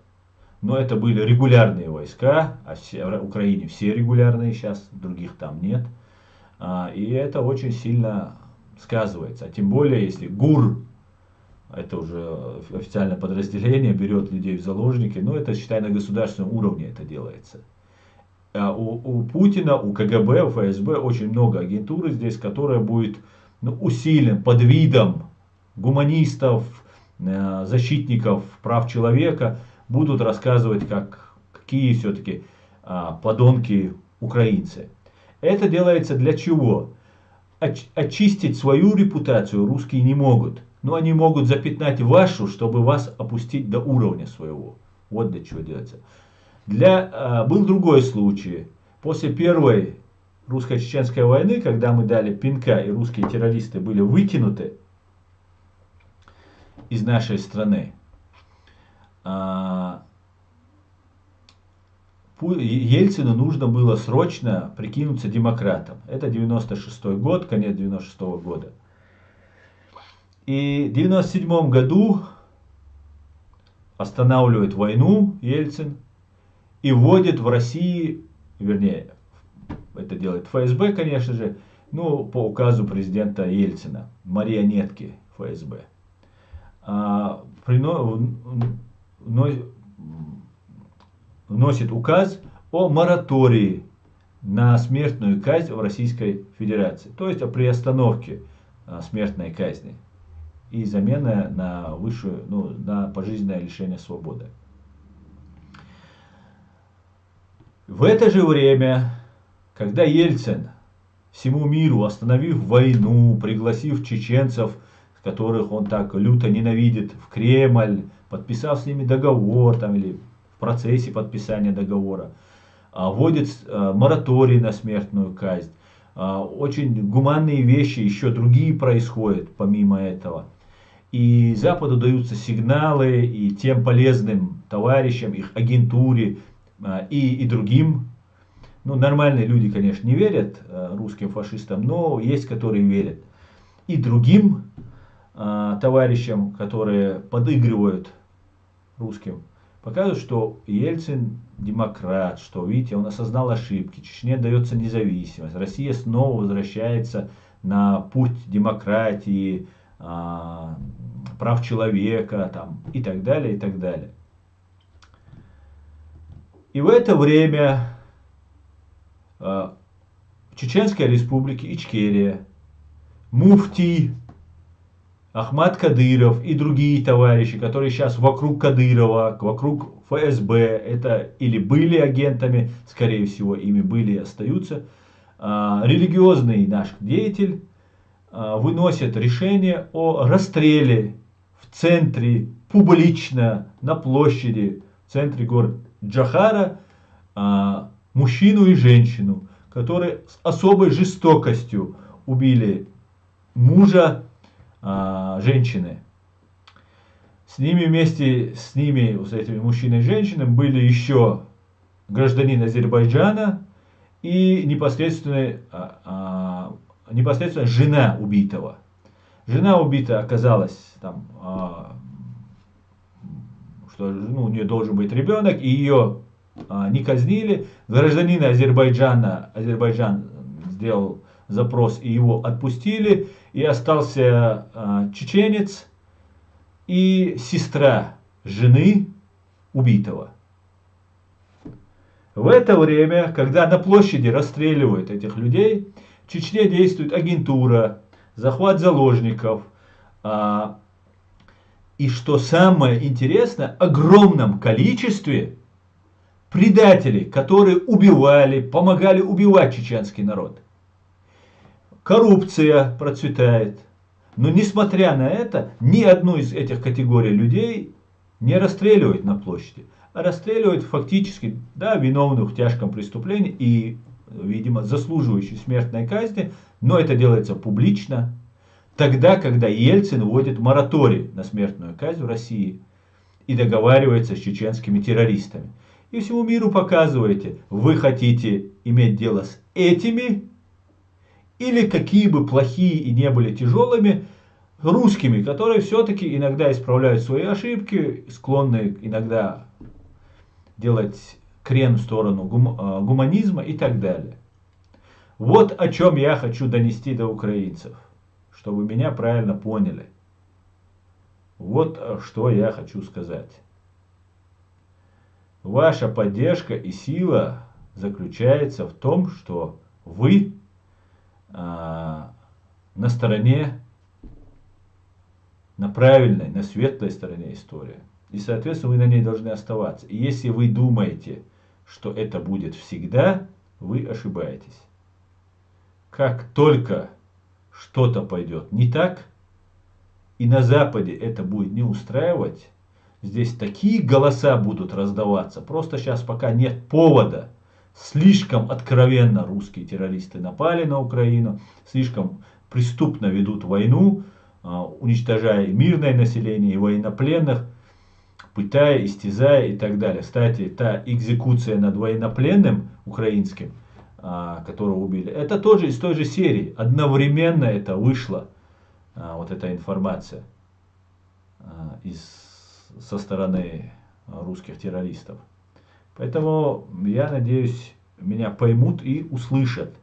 Но это были регулярные войска, а в Украине все регулярные сейчас, других там нет. И это очень сильно сказывается. А тем более, если ГУР, это уже официальное подразделение, берет людей в заложники, но это, считай, на государственном уровне это делается. А у Путина, у КГБ, у ФСБ очень много агентуры здесь, которая будет усилен под видом гуманистов, защитников прав человека, будут рассказывать, какие все-таки подонки украинцы. Это делается для чего? Очистить свою репутацию русские не могут. Но они могут запятнать вашу, чтобы вас опустить до уровня своего. Вот для чего делается. Был другой случай. После первой русско-чеченской войны, когда мы дали пинка и русские террористы были выкинуты из нашей страны, Ельцину нужно было срочно прикинуться демократом. Это 96-й год, конец 96-го года. И в 97 году останавливает войну Ельцин и вводит в России, вернее, это делает ФСБ, конечно же, по указу президента Ельцина, марионетки ФСБ. Вносит указ о моратории на смертную казнь в Российской Федерации. То есть о приостановке смертной казни и замена на на пожизненное лишение свободы. В это же время, когда Ельцин всему миру, остановив войну, пригласив чеченцев, которых он так люто ненавидит, в Кремль, подписав с ними договор там, или в процессе подписания договора, вводит мораторий на смертную казнь. Очень гуманные вещи, еще другие происходят помимо этого. И Западу даются сигналы, и тем полезным товарищам, их агентуре и другим. Ну, нормальные люди, конечно, не верят русским фашистам, но есть, которые верят. И другим товарищам, которые подыгрывают русским, показывают, что Ельцин демократ, что, видите, он осознал ошибки, Чечне дается независимость, Россия снова возвращается на путь демократии, прав человека там, и так далее, и так далее. И в это время в Чеченской республике Ичкерия муфти Ахмад Кадыров и другие товарищи, которые сейчас вокруг Кадырова, вокруг ФСБ, это или были агентами, скорее всего, ими были и остаются, религиозный наш деятель выносит решение о расстреле в центре, публично, на площади, в центре города Джохара, мужчину и женщину, которые с особой жестокостью убили мужа женщины. С ними вместе с ними, с этими мужчиной и женщинами, были еще гражданин Азербайджана и непосредственно жена убитого. Жена убита оказалась там, что у нее должен быть ребенок, и ее не казнили. Гражданина Азербайджан сделал запрос, и его отпустили, и остался чеченец и сестра жены убитого. В это время, когда на площади расстреливают этих людей, в Чечне действует агентура, захват заложников. И что самое интересное, в огромном количестве предателей, которые убивали, помогали убивать чеченский народ. Коррупция процветает. Но несмотря на это, ни одну из этих категорий людей не расстреливают на площади, а расстреливают фактически виновных в тяжком преступлении и, видимо, заслуживающих смертной казни, но это делается публично, тогда, когда Ельцин вводит мораторий на смертную казнь в России и договаривается с чеченскими террористами. И всему миру показываете, вы хотите иметь дело с этими, или какие бы плохие и не были тяжелыми, русскими, которые все-таки иногда исправляют свои ошибки, склонны иногда делать крен в сторону гуманизма и так далее. Вот о чем я хочу донести до украинцев, чтобы меня правильно поняли. Вот что я хочу сказать. Ваша поддержка и сила заключается в том, что вы на стороне, на правильной, на светлой стороне истории. И, соответственно, вы на ней должны оставаться. И если вы думаете, что это будет всегда, вы ошибаетесь. Как только что-то пойдет не так, и на Западе это будет не устраивать, здесь такие голоса будут раздаваться. Просто сейчас пока нет повода. Слишком откровенно русские террористы напали на Украину, слишком преступно ведут войну, уничтожая мирное население и военнопленных, пытая, истязая и так далее. Кстати, та экзекуция над военнопленным украинским, которого убили, это тоже из той же серии. Одновременно это вышло, вот эта информация со стороны русских террористов. Поэтому я надеюсь, меня поймут и услышат.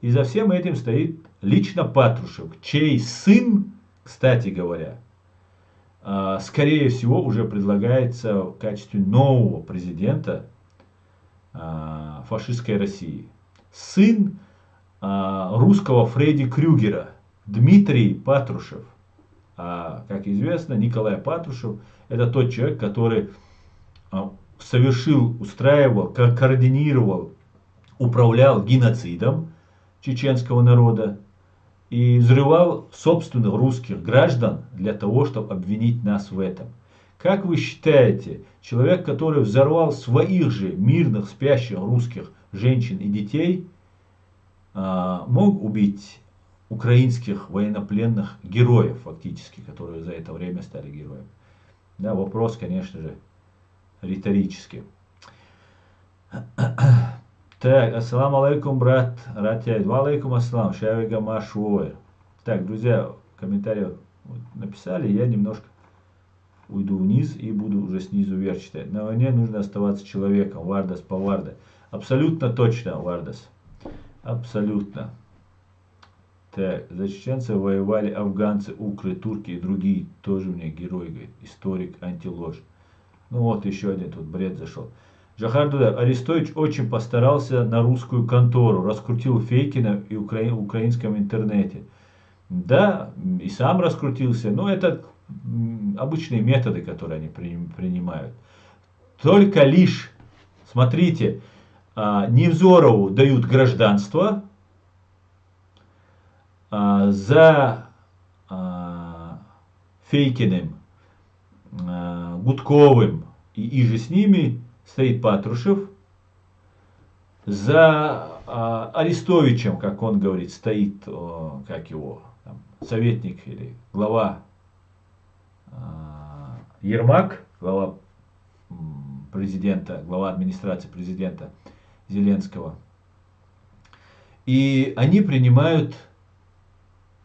И за всем этим стоит лично Патрушев, чей сын, кстати говоря, скорее всего уже предлагается в качестве нового президента фашистской России. Сын русского Фредди Крюгера, Дмитрий Патрушев. Как известно, Николай Патрушев — это тот человек, который совершил, устраивал, координировал, управлял геноцидом чеченского народа и взрывал собственных русских граждан для того, чтобы обвинить нас в этом. Как вы считаете, человек, который взорвал своих же мирных спящих русских женщин и детей, мог убить украинских военнопленных героев, фактически, которые за это время стали героями? Да, вопрос, конечно же, риторический. Так, ассаламу алейкум, брат Ратяй. Ва алейкум ассалам, шавига машуэр. Так, друзья, комментарии написали, я немножко уйду вниз и буду уже снизу вверх читать. На войне нужно оставаться человеком, Вардас Паварда. Абсолютно точно, Вардас. Абсолютно. Так, за чеченцев воевали афганцы, укры, турки и другие. Тоже мне герой, говорит, историк, антиложь. Ну вот еще один тут бред зашел. Джохар Дудаев. Арестович очень постарался на русскую контору, раскрутил фейки на украинском интернете. Да, и сам раскрутился, но это обычные методы, которые они принимают. Только лишь, смотрите, Невзорову дают гражданство, за Фейкиным, Гудковым и иже с ними стоит Патрушев. За Арестовичем, как он говорит, стоит, как его, там, советник или глава Ермак, глава президента, глава администрации президента Зеленского. И они принимают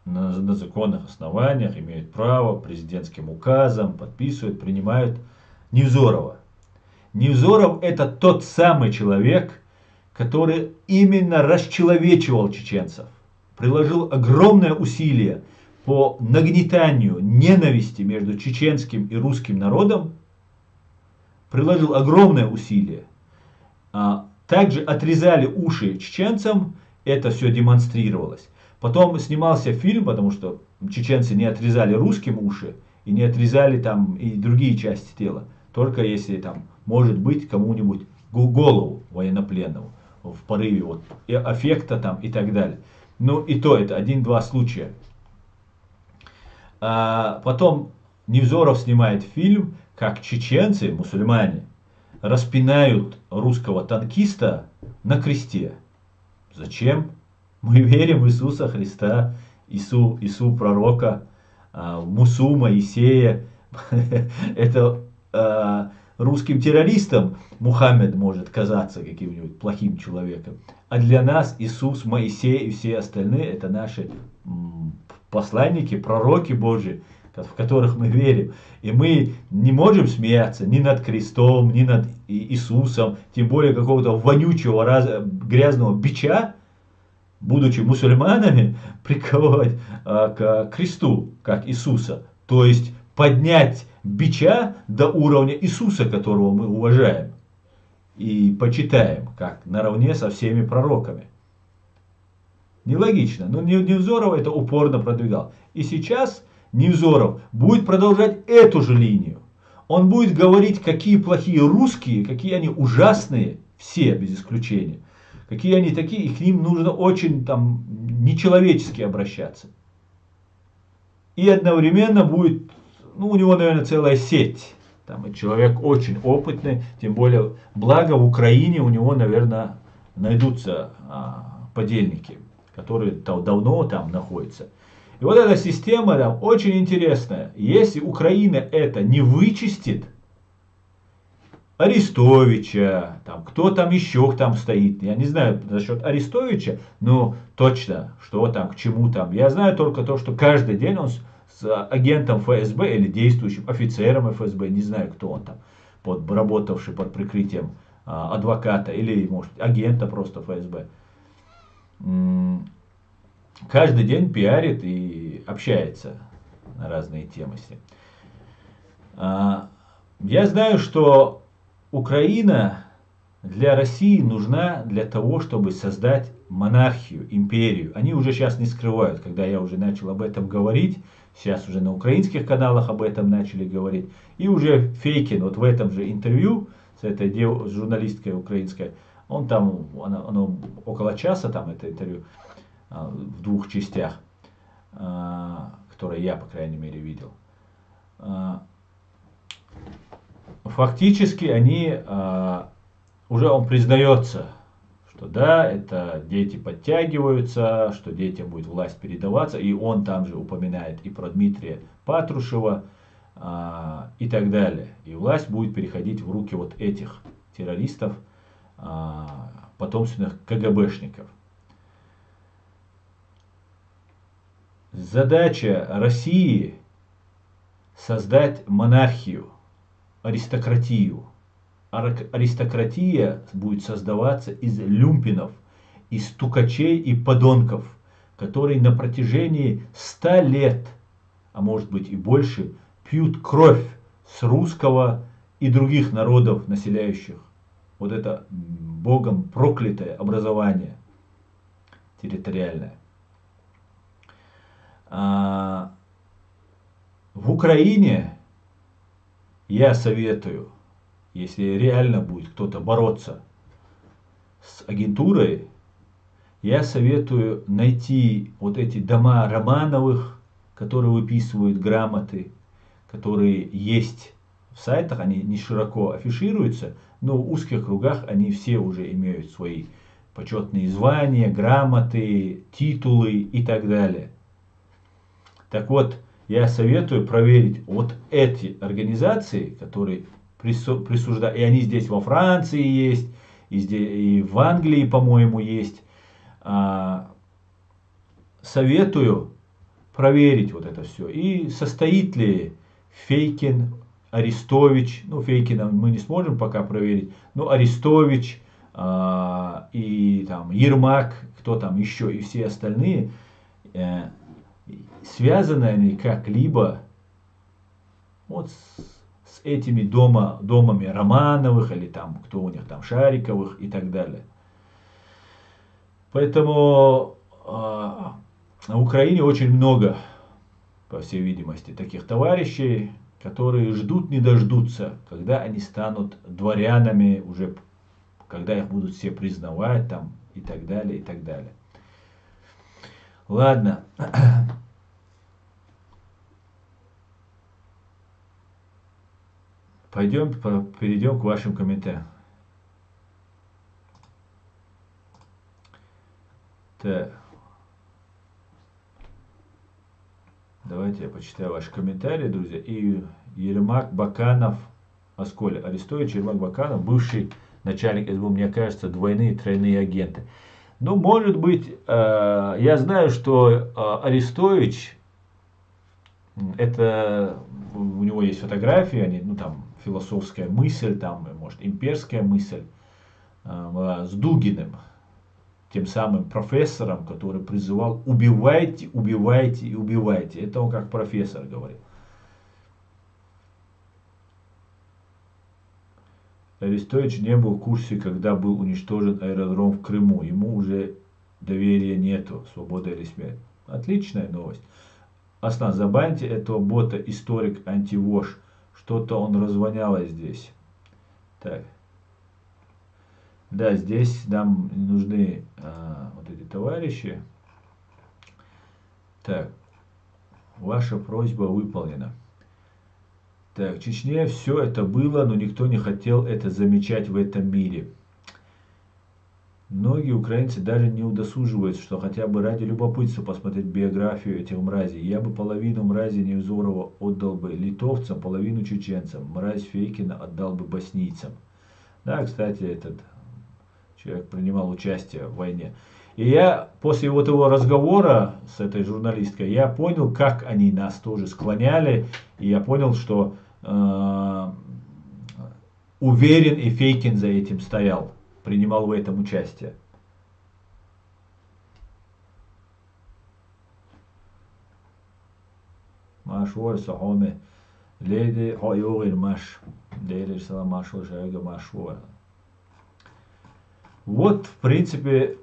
на законных основаниях, имеют право, президентским указом, подписывают, принимают Невзорова. Невзоров это тот самый человек, который именно расчеловечивал чеченцев, приложил огромное усилие по нагнетанию ненависти между чеченским и русским народом, приложил огромное усилие. Также отрезали уши чеченцам, это все демонстрировалось. Потом снимался фильм, потому что чеченцы не отрезали русским уши и не отрезали там и другие части тела. Только если там может быть кому-нибудь голову военнопленному в порыве вот, аффекта там и так далее. Ну и то это один-два случая. Потом Невзоров снимает фильм, как чеченцы, мусульмане, распинают русского танкиста на кресте. Зачем? Мы верим в Иисуса Христа, Иису пророка, Мусу, Моисея. Это русским террористам Мухаммед может казаться каким-нибудь плохим человеком. А для нас Иисус, Моисей и все остальные это наши посланники, пророки Божьи, в которых мы верим. И мы не можем смеяться ни над крестом, ни над Иисусом, тем более какого-то вонючего, грязного бича, будучи мусульманами, приковывать к кресту, как Иисуса. То есть поднять бича до уровня Иисуса, которого мы уважаем и почитаем, как наравне со всеми пророками. Нелогично, но Невзоров это упорно продвигал. И сейчас Невзоров будет продолжать эту же линию. Он будет говорить, какие плохие русские, какие они ужасные, все без исключения. Какие они такие, и к ним нужно очень там нечеловечески обращаться. И одновременно будет, у него, наверное, целая сеть. Там человек очень опытный, тем более, благо в Украине у него, наверное, найдутся подельники, которые давно там находятся. И вот эта система там очень интересная. Если Украина это не вычистит, Арестовича, там, кто там еще там стоит, я не знаю насчет Арестовича, но точно, что там, к чему там. Я знаю только то, что каждый день он с агентом ФСБ или действующим офицером ФСБ, не знаю, кто он там, работавший под прикрытием адвоката или, может, агента просто ФСБ, каждый день пиарит и общается на разные темы с ним. Я знаю, что Украина для России нужна для того, чтобы создать монархию, империю. Они уже сейчас не скрывают, когда я уже начал об этом говорить, сейчас уже на украинских каналах об этом начали говорить. И уже Фейкин, вот в этом же интервью с этой журналисткой украинской, он там, оно около часа, там это интервью, в двух частях, которые я, по крайней мере, видел. Фактически уже он признается, что да, это дети подтягиваются, что детям будет власть передаваться, и он там же упоминает и про Дмитрия Патрушева и так далее. И власть будет переходить в руки вот этих террористов, потомственных КГБшников. Задача России создать монархию, аристократию. Аристократия будет создаваться из люмпинов, из стукачей и подонков, которые на протяжении 100 лет, а может быть и больше, пьют кровь с русского и других народов, населяющих вот это Богом проклятое образование территориальное. В Украине я советую, если реально будет кто-то бороться с агентурой, я советую найти вот эти дома Романовых, которые выписывают грамоты, которые есть в сайтах, они не широко афишируются, но в узких кругах они все уже имеют свои почетные звания, грамоты, титулы и так далее. Так вот, я советую проверить вот эти организации, которые присуждают, и они здесь во Франции есть, и в Англии, по-моему, есть. Советую проверить вот это все. И состоит ли Фейкин, Арестович, ну Фейкина мы не сможем пока проверить, но Арестович и там Ермак, кто там еще, и все остальные, связаны они как-либо вот с этими домами Романовых, или там, кто у них там, Шариковых и так далее. Поэтому на Украине очень много, по всей видимости, таких товарищей, которые ждут не дождутся, когда они станут дворянами, уже когда их будут все признавать там и так далее, и так далее. Ладно. Перейдем к вашим комментариям. Так. Давайте я почитаю ваши комментарии, друзья. И Ермак, Баканов, Асколя, Арестович, Ермак, Баканов, бывший начальник СБУ, мне кажется, двойные, тройные агенты. Ну, может быть, я знаю, что Арестович, это, у него есть фотографии, они, ну, там, философская мысль, там, может, имперская мысль, с Дугиным, тем самым профессором, который призывал убивайте, убивайте и убивайте. Это он как профессор говорил. Арестович не был в курсе, когда был уничтожен аэродром в Крыму. Ему уже доверия нету, свобода или смерть. Отличная новость. Аслан, забаньте этого бота, историк антивош. Что-то он развонялось здесь. Так. Да, здесь нам нужны вот эти товарищи. Так. Ваша просьба выполнена. Так, в Чечне все это было, но никто не хотел это замечать в этом мире. Многие украинцы даже не удосуживаются, что хотя бы ради любопытства посмотреть биографию этих мразей. Я бы половину мрази Невзорова отдал бы литовцам, половину чеченцам. Мразь Фейкина отдал бы боснийцам. Да, кстати, этот человек принимал участие в войне. И я после вот его разговора с этой журналисткой, я понял, как они нас тоже склоняли. И я понял, что уверен, и Фейкин за этим стоял. Принимал в этом участие. Машвор Сахоме. Леди Хайогир Маш. Делишь сала Машвор Шайга Машвор. Вот, в принципе,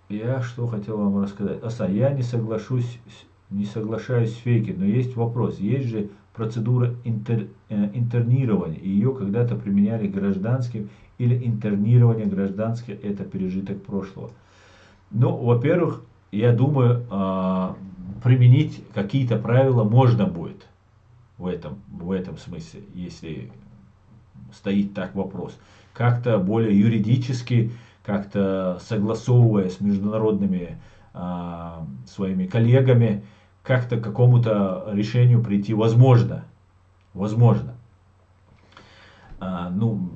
я что хотел вам рассказать. Асан, я не соглашаюсь с Фейкиным, но есть вопрос. Есть же процедура интернирования. Ее когда-то применяли гражданским, или интернирование гражданское — это пережиток прошлого. Ну, во-первых, я думаю, применить какие-то правила можно будет в этом смысле, если стоит так вопрос. Как-то более юридически, как-то согласовывая с международными своими коллегами, как-то к какому-то решению прийти возможно. Возможно. Ну,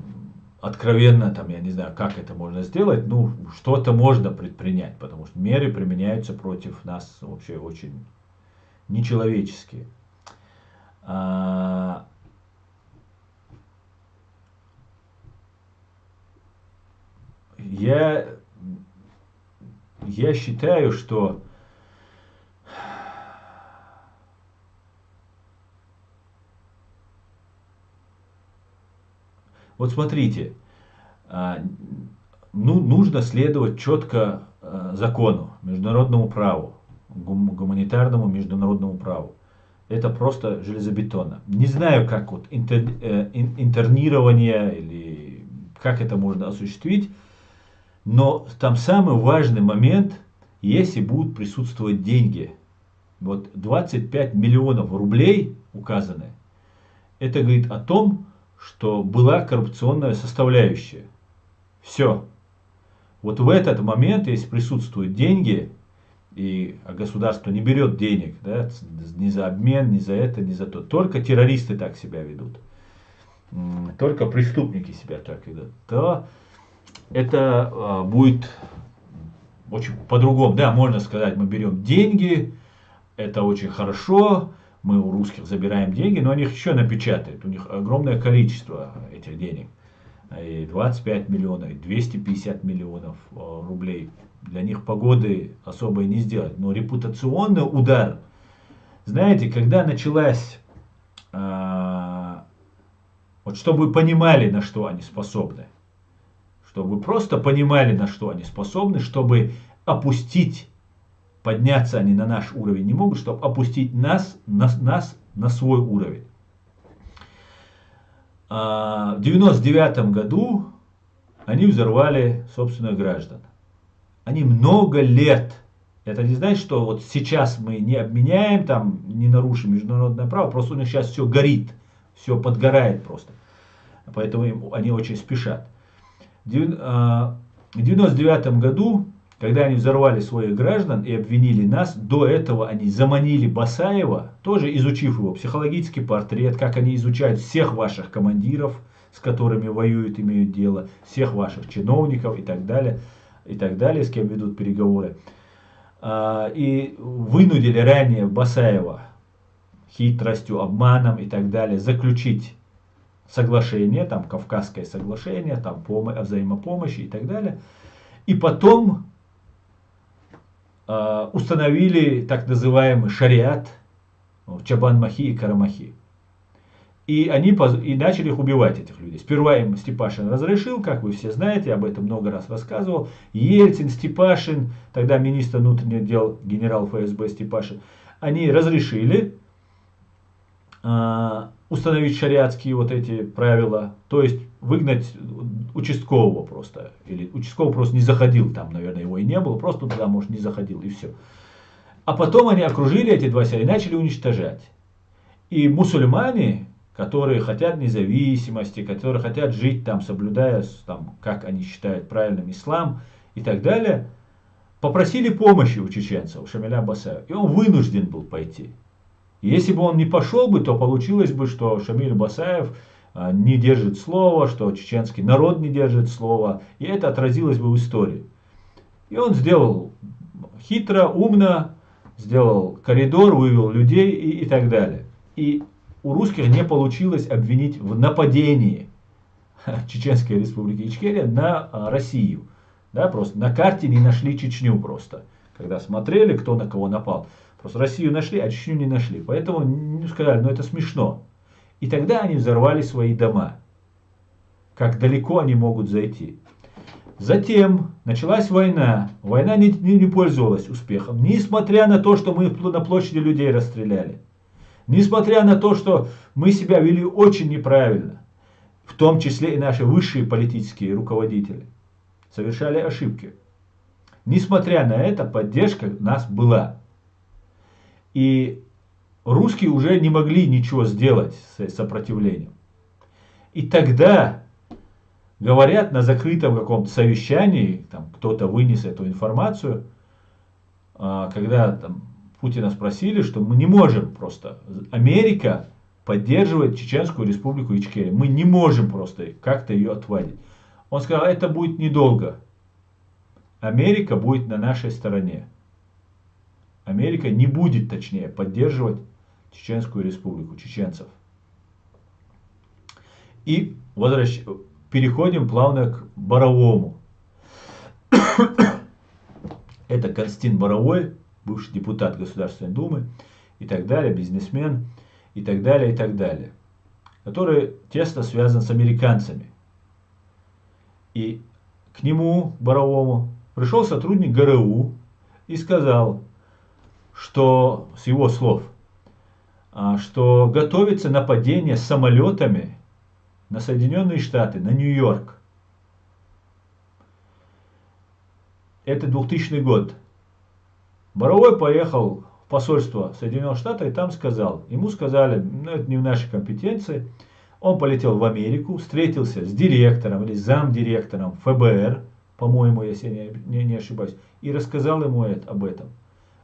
откровенно, там, я не знаю, как это можно сделать, ну, что-то можно предпринять, потому что меры применяются против нас вообще очень нечеловеческие. Я считаю, что вот смотрите, нужно следовать четко закону, международному праву, гуманитарному международному праву. Это просто железобетонно. Не знаю, как вот интернирование или как это можно осуществить, но там самый важный момент, если будут присутствовать деньги. Вот 25 миллионов рублей указаны. Это говорит о том, что была коррупционная составляющая. Все. Вот в этот момент, если присутствуют деньги, и государство не берет денег, да, ни за обмен, ни за это, ни за то. Только террористы так себя ведут. Только преступники себя так ведут. То это будет очень по-другому. Да, можно сказать, мы берем деньги, это очень хорошо, мы у русских забираем деньги, но они их еще напечатают. У них огромное количество этих денег. И 25 миллионов, и 250 миллионов рублей. Для них погоды особой не сделать. Но репутационный удар, знаете, когда началась, вот чтобы вы понимали, на что они способны, чтобы вы просто понимали, на что они способны, чтобы опустить, подняться они на наш уровень не могут, чтобы опустить нас на свой уровень. В 1999 году они взорвали собственных граждан. Они много лет, это не значит, что вот сейчас мы не обменяем, там, не нарушим международное право, просто у них сейчас все горит, все подгорает просто. Поэтому они очень спешат. В 1999 году, когда они взорвали своих граждан и обвинили нас, до этого они заманили Басаева, тоже изучив его психологический портрет, как они изучают всех ваших командиров, с которыми воюют, имеют дело, всех ваших чиновников и так далее, с кем ведут переговоры. И вынудили ранее Басаева хитростью, обманом и так далее заключить соглашение, там Кавказское соглашение, там о взаимопомощи и так далее. И потом установили так называемый шариат в Чабан-Махи и Карамахи. И они начали их убивать, этих людей. Сперва им Степашин разрешил, как вы все знаете, я об этом много раз рассказывал. Ельцин, Степашин, тогда министр внутренних дел, генерал ФСБ Степашин, они разрешили установить шариатские вот эти правила, то есть выгнать участкового просто. Или участковый просто не заходил, там, наверное, его и не было, просто туда, может, не заходил, и все. А потом они окружили эти два села и начали уничтожать. И мусульмане, которые хотят независимости, которые хотят жить там, соблюдая, там, как они считают правильным, ислам и так далее, попросили помощи у чеченцев, у Шамиля Басаева. И он вынужден был пойти. Если бы он не пошел бы, то получилось бы, что Шамиль Басаев не держит слова, что чеченский народ не держит слова. И это отразилось бы в истории. И он сделал хитро, умно, сделал коридор, вывел людей и так далее. И у русских не получилось обвинить в нападении Чеченской Республики Ичкерия на Россию. Да, просто на карте не нашли Чечню просто. Когда смотрели, кто на кого напал. Просто Россию нашли, а Чечню не нашли. Поэтому не сказали, ну это смешно. И тогда они взорвали свои дома. Как далеко они могут зайти. Затем началась война. Война не пользовалась успехом. Несмотря на то, что мы на площади людей расстреляли. Несмотря на то, что мы себя вели очень неправильно. В том числе и наши высшие политические руководители. Совершали ошибки. несмотря на это, поддержка у нас была. И русские уже не могли ничего сделать с сопротивлением. И тогда, говорят, на закрытом каком-то совещании, там кто-то вынес эту информацию, когда там Путина спросили, что мы не можем просто, Америка поддерживает Чеченскую республику Ичкерия, мы не можем просто как-то ее отводить. Он сказал, это будет недолго. Америка будет на нашей стороне. Америка не будет, точнее, поддерживать Чеченскую республику, чеченцев. И переходим плавно к Боровому. Это Константин Боровой, бывший депутат Государственной Думы и так далее, бизнесмен и так далее, который тесно связан с американцами. И к нему, Боровому, пришел сотрудник ГРУ и сказал, что, с его слов, что готовится нападение самолетами на Соединенные Штаты, на Нью-Йорк. Это 2000 год. Боровой поехал в посольство Соединенных Штатов и там сказал, ему сказали, это не в нашей компетенции. Он полетел в Америку, встретился с директором или замдиректором ФБР, по-моему, если я не ошибаюсь, и рассказал ему об этом.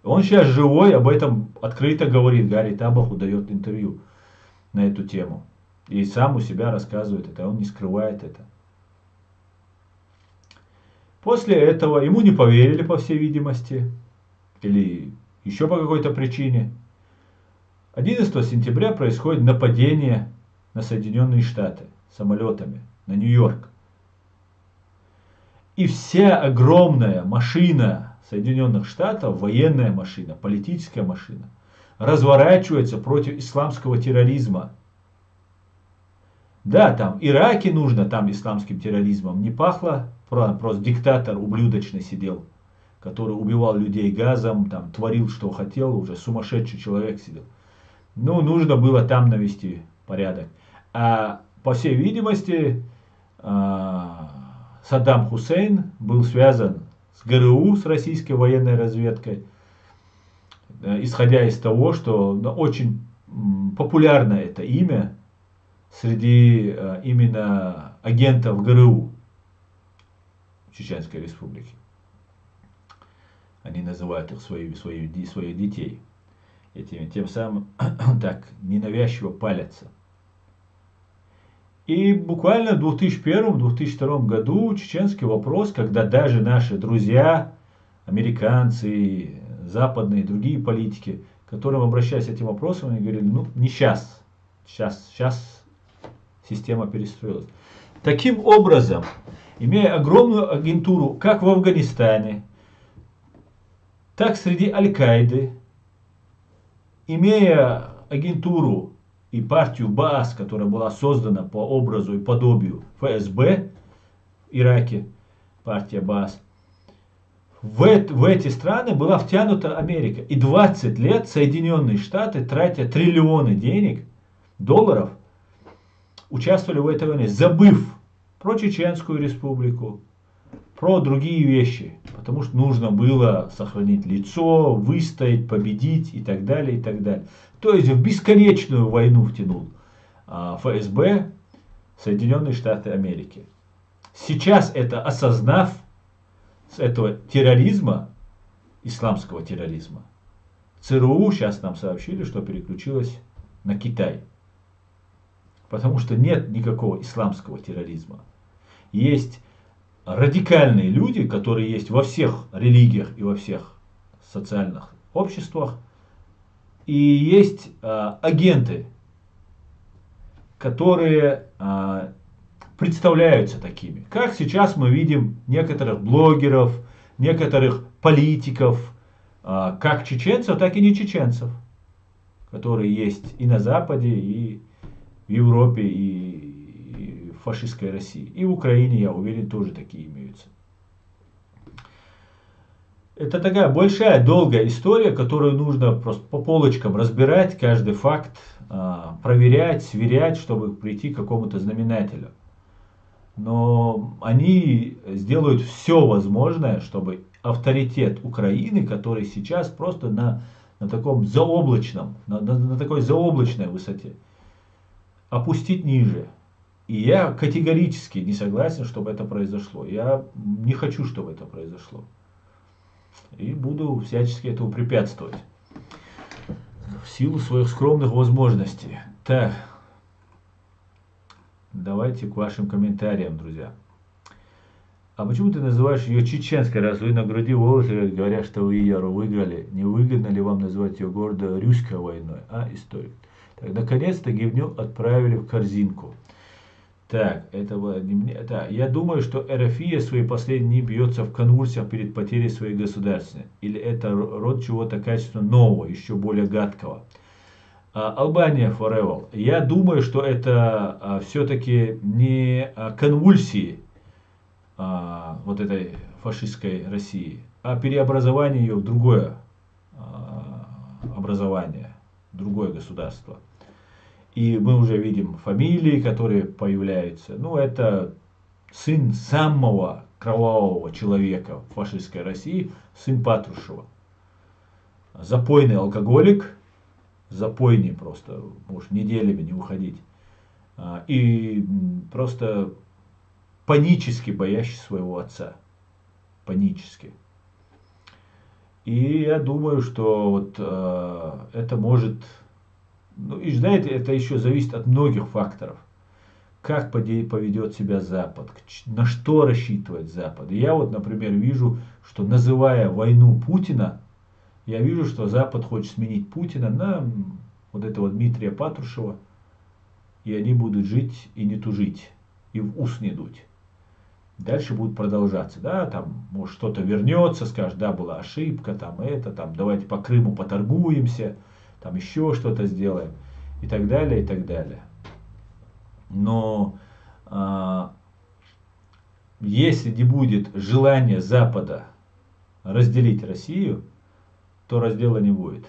Он сейчас живой, об этом открыто говорит. Гарри Табаху дает интервью на эту тему. И сам у себя рассказывает это, он не скрывает это. После этого ему не поверили, по всей видимости, или еще по какой-то причине. 11 сентября происходит нападение на Соединенные Штаты самолетами, на Нью-Йорк. И вся огромная машина Соединенных Штатов, военная машина, политическая машина, разворачивается против исламского терроризма. Да, там Ираке нужно, там исламским терроризмом не пахло, просто диктатор ублюдочный сидел, который убивал людей газом, там творил, что хотел, уже сумасшедший человек сидел. Ну, нужно было там навести порядок. А по всей видимости, Саддам Хусейн был связан с ГРУ, с российской военной разведкой, исходя из того, что очень популярно это имя среди именно агентов ГРУ Чеченской Республики. Они называют их своих детей. Этими, тем самым так ненавязчиво палятся. И буквально в 2001-2002 году чеченский вопрос, когда даже наши друзья, американцы, западные, другие политики, к которым обращаясь с этим вопросом, они говорили, ну не сейчас, сейчас система перестроилась. Таким образом, имея огромную агентуру как в Афганистане, так среди Аль-Каиды, имея агентуру и партию Баас, которая была создана по образу и подобию ФСБ в Ираке, партия Баас, в эти страны была втянута Америка. И 20 лет Соединенные Штаты, тратя триллионы долларов, участвовали в этой войне, забыв про Чеченскую Республику, про другие вещи, потому что нужно было сохранить лицо, выстоять, победить и так далее, и так далее. То есть в бесконечную войну втянул ФСБ Соединенные Штаты Америки. Сейчас это осознав, с этого терроризма, исламского терроризма, ЦРУ сейчас нам сообщили, что переключилась на Китай. Потому что нет никакого исламского терроризма. Есть радикальные люди, которые есть во всех религиях и во всех социальных обществах. И есть агенты, которые представляются такими. Как сейчас мы видим некоторых блогеров, некоторых политиков, как чеченцев, так и не чеченцев, которые есть и на Западе, и в Европе, и в фашистской России. И в Украине, я уверен, тоже такие имеются. Это такая большая, долгая история, которую нужно просто по полочкам разбирать, каждый факт, проверять, сверять, чтобы прийти к какому-то знаменателю. Но они сделают все возможное, чтобы авторитет Украины, который сейчас просто на таком заоблачном, на такой заоблачной высоте, опустить ниже. И я категорически не согласен, чтобы это произошло. Я не хочу, чтобы это произошло. И буду всячески этому препятствовать. В силу своих скромных возможностей. Так. Давайте к вашим комментариям, друзья. А почему ты называешь ее чеченской, раз вы на груди волосы, говорят, что вы ее выиграли? Не выгодно ли вам называть ее гордо русской войной? Историк. Так, наконец-то гивню отправили в корзинку. Так, это было не мне. Так, я думаю, что РФИ свои последние дни бьется в конвульсиях перед потерей своей государственности. Или это род чего-то качественно нового, еще более гадкого. Албания forever. Я думаю, что это все-таки не конвульсии вот этой фашистской России, а переобразование ее в другое образование, другое государство. И мы уже видим фамилии, которые появляются. Ну, это сын самого кровавого человека в фашистской России, сын Патрушева. Запойный алкоголик, запойный просто, может неделями не уходить. И просто панически боящийся своего отца. Панически. И я думаю, что вот это может... Ну, и знаете, это еще зависит от многих факторов. Как поведет себя Запад, на что рассчитывает Запад. И я вот, например, вижу, что называя войну Путина, я вижу, что Запад хочет сменить Путина на вот этого Дмитрия Патрушева, и они будут жить и не тужить, и в ус не дуть. Дальше будет продолжаться, да, там, может, что-то вернется, скажет, да, была ошибка, там, давайте по Крыму поторгуемся, там, еще что-то сделаем, и так далее, и так далее. Но если не будет желания Запада разделить Россию, то раздела не будет.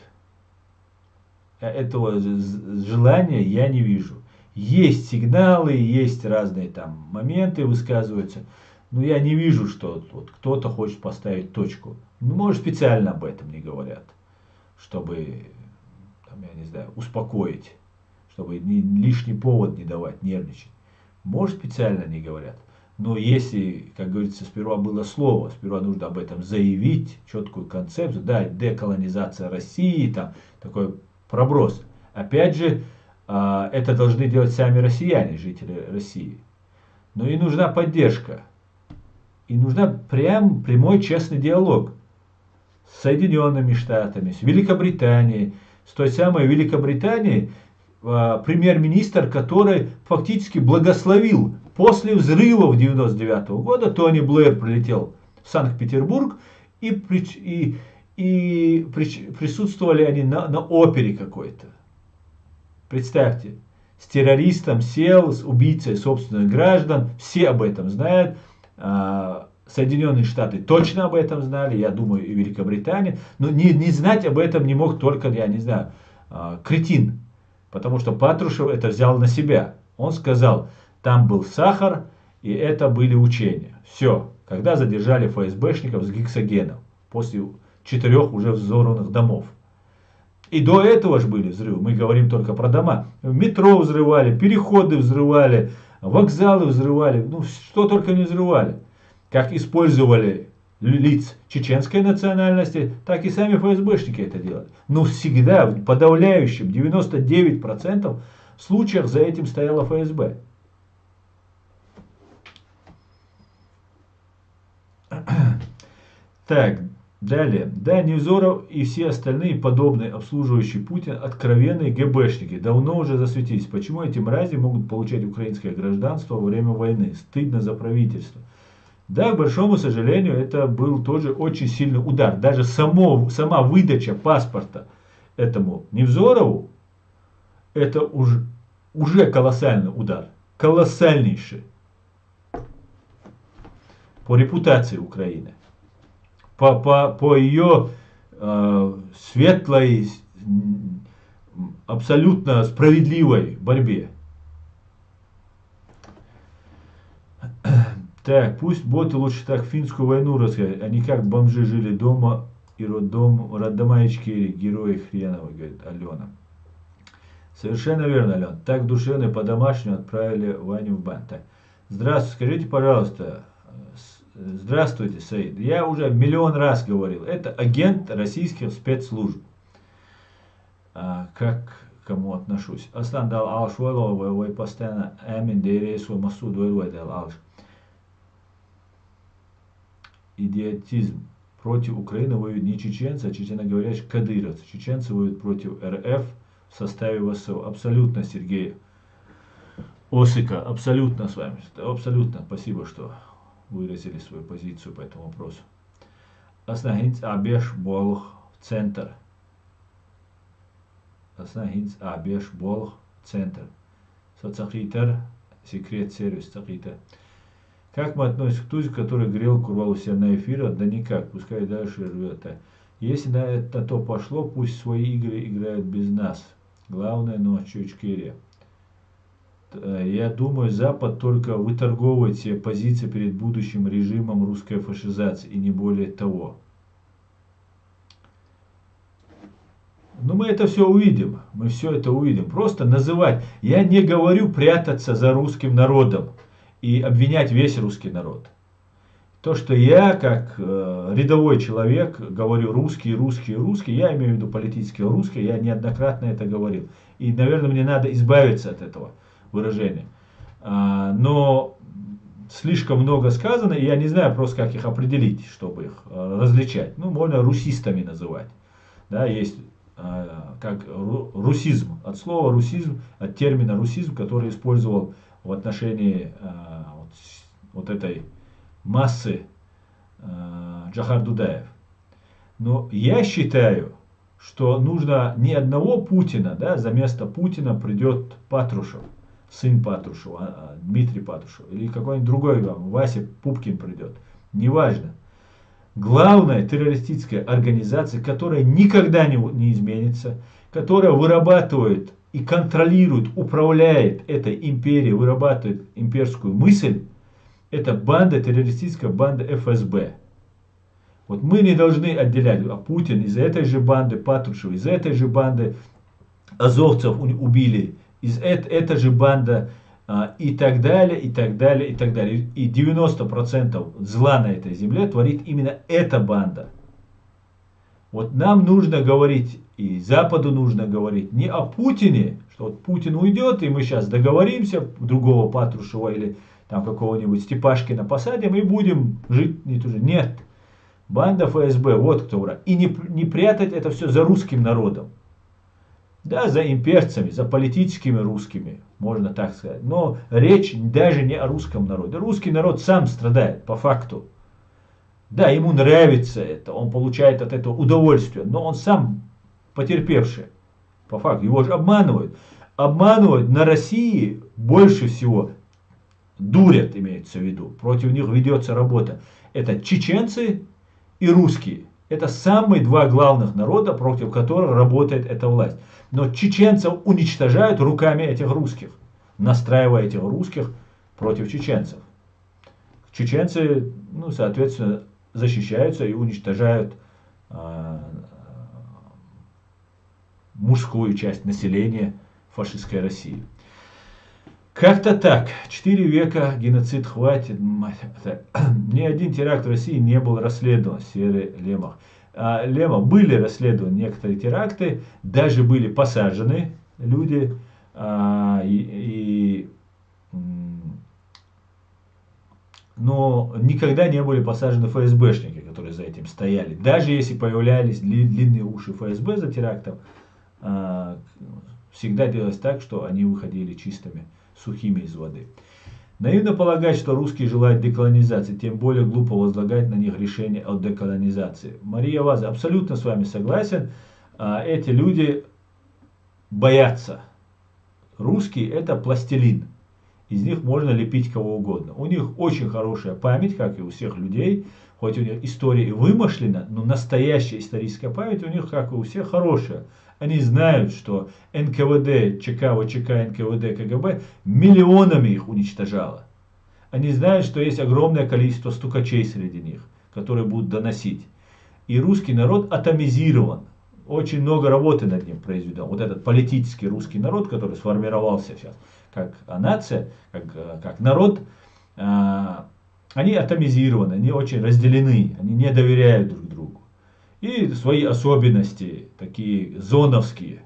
Этого желания я не вижу. Есть сигналы, есть разные там моменты высказываются, но я не вижу, что вот кто-то хочет поставить точку. Ну, может, специально об этом не говорят, чтобы, там, я не знаю, успокоить, чтобы лишний повод не давать, нервничать. Может, специально не говорят. Но если, как говорится, сперва было слово, сперва нужно об этом заявить, четкую концепцию, да, деколонизация России, там, такой проброс. Опять же, это должны делать сами россияне, жители России. Но и нужна поддержка. И нужна прямой честный диалог с Соединенными Штатами, с Великобританией, с той самой Великобританией, премьер-министр, который фактически благословил после взрыва в 1999 года. Тони Блэр прилетел в Санкт-Петербург и присутствовали они на опере какой-то. Представьте, с террористом сел, с убийцей собственных граждан, все об этом знают. Соединенные Штаты точно об этом знали, я думаю, и Великобритания. Но не знать об этом не мог только, я не знаю, кретин. Потому что Патрушев это взял на себя. Он сказал, там был сахар, и это были учения. Все. Когда задержали ФСБшников с гексогеном, после 4 уже взорванных домов. И до этого же были взрывы, мы говорим только про дома. Метро взрывали, переходы взрывали, вокзалы взрывали, ну что только не взрывали. Как использовали лиц чеченской национальности, так и сами ФСБшники это делали. Но всегда, в подавляющем 99% случаях за этим стояла ФСБ. Так, далее. Да, Невзоров и все остальные подобные обслуживающие Путин откровенные ГБшники. Давно уже засветились. Почему эти мрази могут получать украинское гражданство во время войны? Стыдно за правительство. Да, к большому сожалению, это был тоже очень сильный удар. Даже сама выдача паспорта этому Невзорову, это уже колоссальный удар. Колоссальнейший. По репутации Украины. По ее светлой, абсолютно справедливой борьбе. Так, пусть боты лучше так финскую войну рассказывают, а не как бомжи жили дома и роддома Ичкерии, герои хреновы, говорит Алена. Совершенно верно, Алена. Так душевно и по-домашнему отправили Ваню в бан. Так. Здравствуйте, скажите, пожалуйста, здравствуйте, Саид. Я уже миллион раз говорил, это агент российских спецслужб. Как к кому отношусь? Аслан дал алш войловый постоянно эмин дейрей свой масуд войловый дал алш. Идиотизм. Против Украины воюют не чеченцы, а чеченоговорящие кадыровцы. Чеченцы воюют против РФ в составе ВСУ. Абсолютно, Сергей Осыка, абсолютно с вами. Абсолютно. Спасибо, что выразили свою позицию по этому вопросу. Аснагинц Абеш Болох Центр. Аснагинц Абеш Болох Центр. Соцахитер, секрет сервис Цахитер. Как мы относимся к Тузе, который грелку рвал у себя на эфире? Да никак, пускай дальше рвет. Если на это то пошло, пусть свои игры играют без нас. Главное, ночью Ичкерия. Я думаю, Запад только выторговывает себе позиции перед будущим режимом русской фашизации, и не более того. Но мы это все увидим, мы все это увидим. Просто называть, я не говорю прятаться за русским народом и обвинять весь русский народ. То, что я, как рядовой человек, говорю русский, русский, русский, я имею в виду политический русский, я неоднократно это говорил. И, наверное, мне надо избавиться от этого выражения. Но слишком много сказано, и я не знаю просто, как их определить, чтобы их различать. Ну, можно русистами называть. Да, есть как русизм, от слова русизм, от термина русизм, который использовал в отношении вот этой массы Джохар Дудаев. Но я считаю, что нужно не одного Путина, да, за место Путина придет Патрушев, сын Патрушева, Дмитрий Патрушев, или какой-нибудь другой, Вася Пупкин придет, неважно. Главная террористическая организация, которая никогда не изменится, которая вырабатывает и контролирует, управляет этой империей, вырабатывает имперскую мысль, это банда, террористическая банда ФСБ. Вот мы не должны отделять, а Путин из этой же банды Патрушева, из этой же банды азовцев убили, из этой же банды и так далее, и так далее, и так далее. И 90% зла на этой земле творит именно эта банда. Вот нам нужно говорить, и Западу нужно говорить не о Путине, что вот Путин уйдет, и мы сейчас договоримся, другого Патрушева или там какого-нибудь Степашкина посадим, и будем жить не туже. Нет. Банда ФСБ, вот кто враг. И не прятать это все за русским народом. Да, за имперцами, за политическими русскими, можно так сказать. Но речь даже не о русском народе. Русский народ сам страдает, по факту. Да, ему нравится это, он получает от этого удовольствие, но он сам потерпевший, по факту. Его же обманывают. Обманывают на России больше всего, дурят, имеется в виду. Против них ведется работа. Это чеченцы и русские. Это самые два главных народа, против которых работает эта власть. Но чеченцев уничтожают руками этих русских, настраивая этих русских против чеченцев. Чеченцы, ну, соответственно, защищаются и уничтожают мужскую часть населения фашистской России. Как-то так. 4 века геноцид хватит. Ни один теракт в России не был расследован. Серый Лемах. Лема, были расследованы некоторые теракты, даже были посажены люди, но никогда не были посажены ФСБшники, которые за этим стояли. Даже если появлялись длинные уши ФСБ за терактом, всегда делалось так, что они выходили чистыми, сухими из воды. Наивно полагать, что русские желают деколонизации, тем более глупо возлагать на них решение о деколонизации. Мария Ваза, абсолютно с вами согласен. Эти люди боятся. Русские это пластилин. Из них можно лепить кого угодно. У них очень хорошая память, как и у всех людей. Хоть у них история и вымышлена, но настоящая историческая память у них, как и у всех, хорошая. Они знают, что НКВД, ЧК, ВЧК, НКВД, КГБ миллионами их уничтожало. Они знают, что есть огромное количество стукачей среди них, которые будут доносить. И русский народ атомизирован. Очень много работы над ним произведено. Вот этот политический русский народ, который сформировался сейчас как нация, как народ, они атомизированы, они очень разделены, они не доверяют друг другу. И свои особенности, такие зоновские,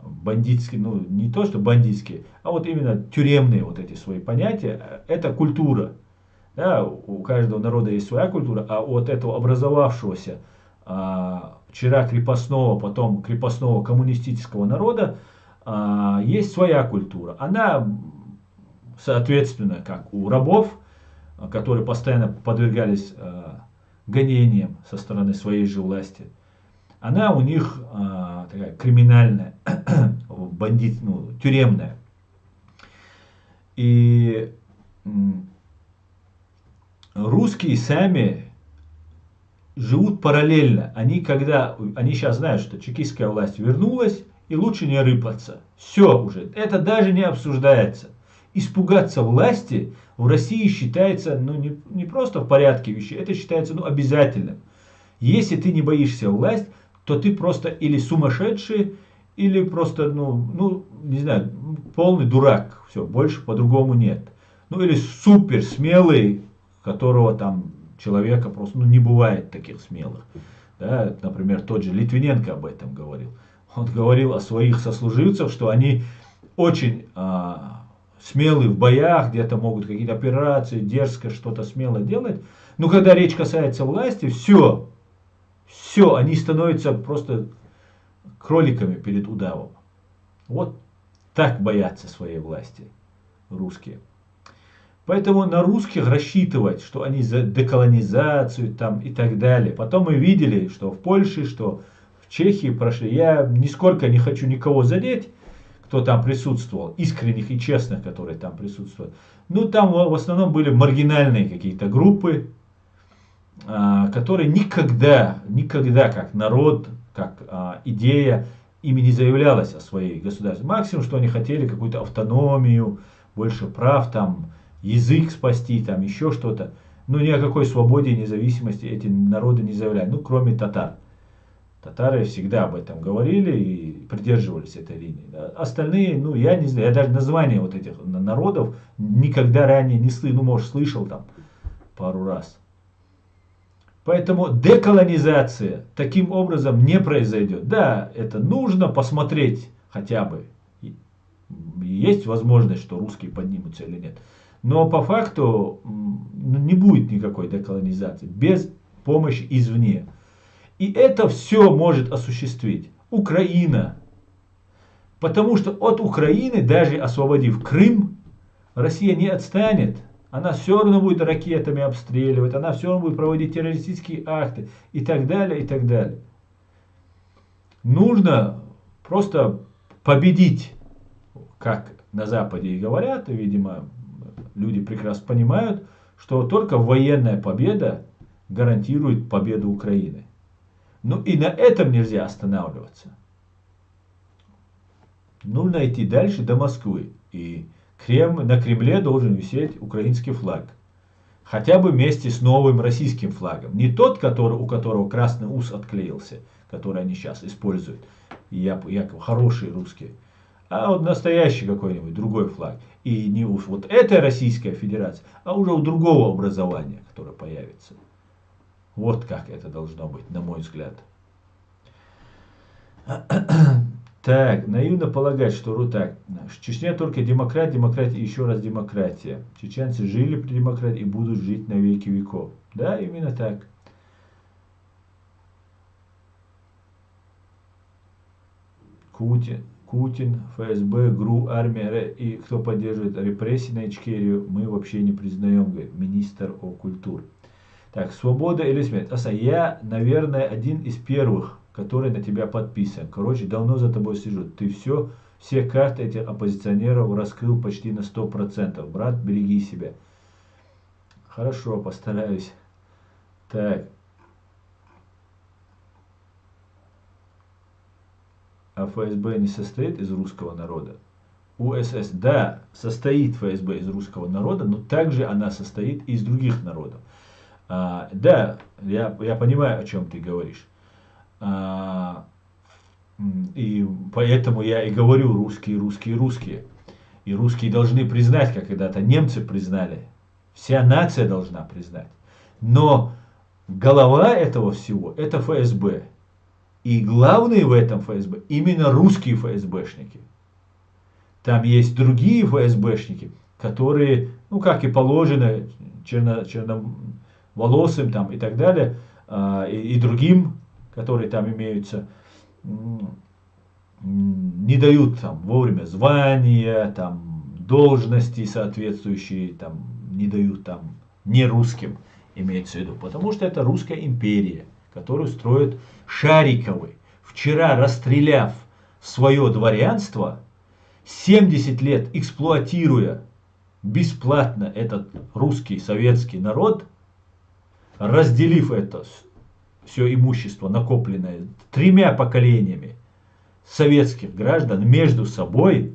бандитские, ну не то что бандитские, а вот именно тюремные вот эти свои понятия, это культура. Да, у каждого народа есть своя культура, а у вот этого образовавшегося вчера крепостного, потом крепостного коммунистического народа есть своя культура. Она, соответственно, как у рабов, которые постоянно подвергались гонениям со стороны своей же власти, она у них такая криминальная, тюремная. И русские сами живут параллельно. Они сейчас знают, что чекистская власть вернулась, и лучше не рыпаться. Все уже. Это даже не обсуждается. Испугаться власти в России считается не просто в порядке вещей, это считается обязательным. Если ты не боишься власть, то ты просто или сумасшедший, или просто, не знаю, полный дурак. Все, больше по-другому нет. Или супер смелый, которого там человека просто не бывает таких смелых. Да, например, тот же Литвиненко об этом говорил. Он говорил о своих сослуживцах, что они очень смелые в боях, где-то могут какие-то операции, дерзко что-то смело делать. Но когда речь касается власти, все, они становятся просто кроликами перед удавом. Вот так боятся своей власти русские. Поэтому на русских рассчитывать, что они за деколонизацию там и так далее. Потом мы видели, что в Польше, что в Чехии прошли. Я нисколько не хочу никого задеть, кто там присутствовал, искренних и честных, которые там присутствовали. Там в основном были маргинальные какие-то группы, которые никогда как народ, как идея, ими не заявлялась о своей государстве. Максимум, что они хотели какую-то автономию, больше прав, там, язык спасти, там, еще что-то. Ни о какой свободе и независимости эти народы не заявляли, кроме татар. Татары всегда об этом говорили и придерживались этой линии. Остальные, я не знаю, я даже названия вот этих народов никогда ранее не слышал, может, слышал там пару раз. Поэтому деколонизация таким образом не произойдет. Да, это нужно посмотреть хотя бы. Есть возможность, что русские поднимутся или нет. Но по факту не будет никакой деколонизации без помощи извне. И это все может осуществить Украина. Потому что от Украины, даже освободив Крым, Россия не отстанет. Она все равно будет ракетами обстреливать, она все равно будет проводить террористические акты и так далее, и так далее. Нужно просто победить, как на Западе и говорят, и, видимо, люди прекрасно понимают, что только военная победа гарантирует победу Украины. И на этом нельзя останавливаться. Нужно идти дальше до Москвы. И на Кремле должен висеть украинский флаг. Хотя бы вместе с новым российским флагом. Не тот, у которого красный ус отклеился, который они сейчас используют. Якобы хорошие русские. А вот настоящий какой-нибудь другой флаг. И не уж вот эта Российская Федерация, а уже у другого образования, которое появится. Вот как это должно быть, на мой взгляд. Так, наивно полагать, что в Чечне только демократия и еще раз демократия. Чеченцы жили при демократии и будут жить на веки веков. Да, именно так. Кутин, ФСБ, ГРУ, армия и кто поддерживает репрессии на Ичкерию, мы вообще не признаем, говорит министр о культуре. Так, свобода или смерть? Я, наверное, один из первых, который на тебя подписан. Короче, давно за тобой сижу. Ты все карты этих оппозиционеров раскрыл почти на 100%. Брат, береги себя. Хорошо, постараюсь. Так. А ФСБ не состоит из русского народа? УСС, да, состоит ФСБ из русского народа, но также она состоит из других народов. Да, я понимаю, о чем ты говоришь. И поэтому я и говорю русские, русские, русские. И русские должны признать, как когда-то немцы признали. Вся нация должна признать. Но голова этого всего – это ФСБ. И главные в этом ФСБ именно русские ФСБшники. Там есть другие ФСБшники, которые, ну как и положено, черноволосым там и так далее, и другим, которые там имеются, не дают там вовремя звания, там должности соответствующие, там не дают там не русским, имеется в виду, потому что это русская империя, которую строят Шариковы. Вчера расстреляв свое дворянство, 70 лет эксплуатируя бесплатно этот русский советский народ, разделив это все имущество, накопленное 3 поколениями советских граждан между собой,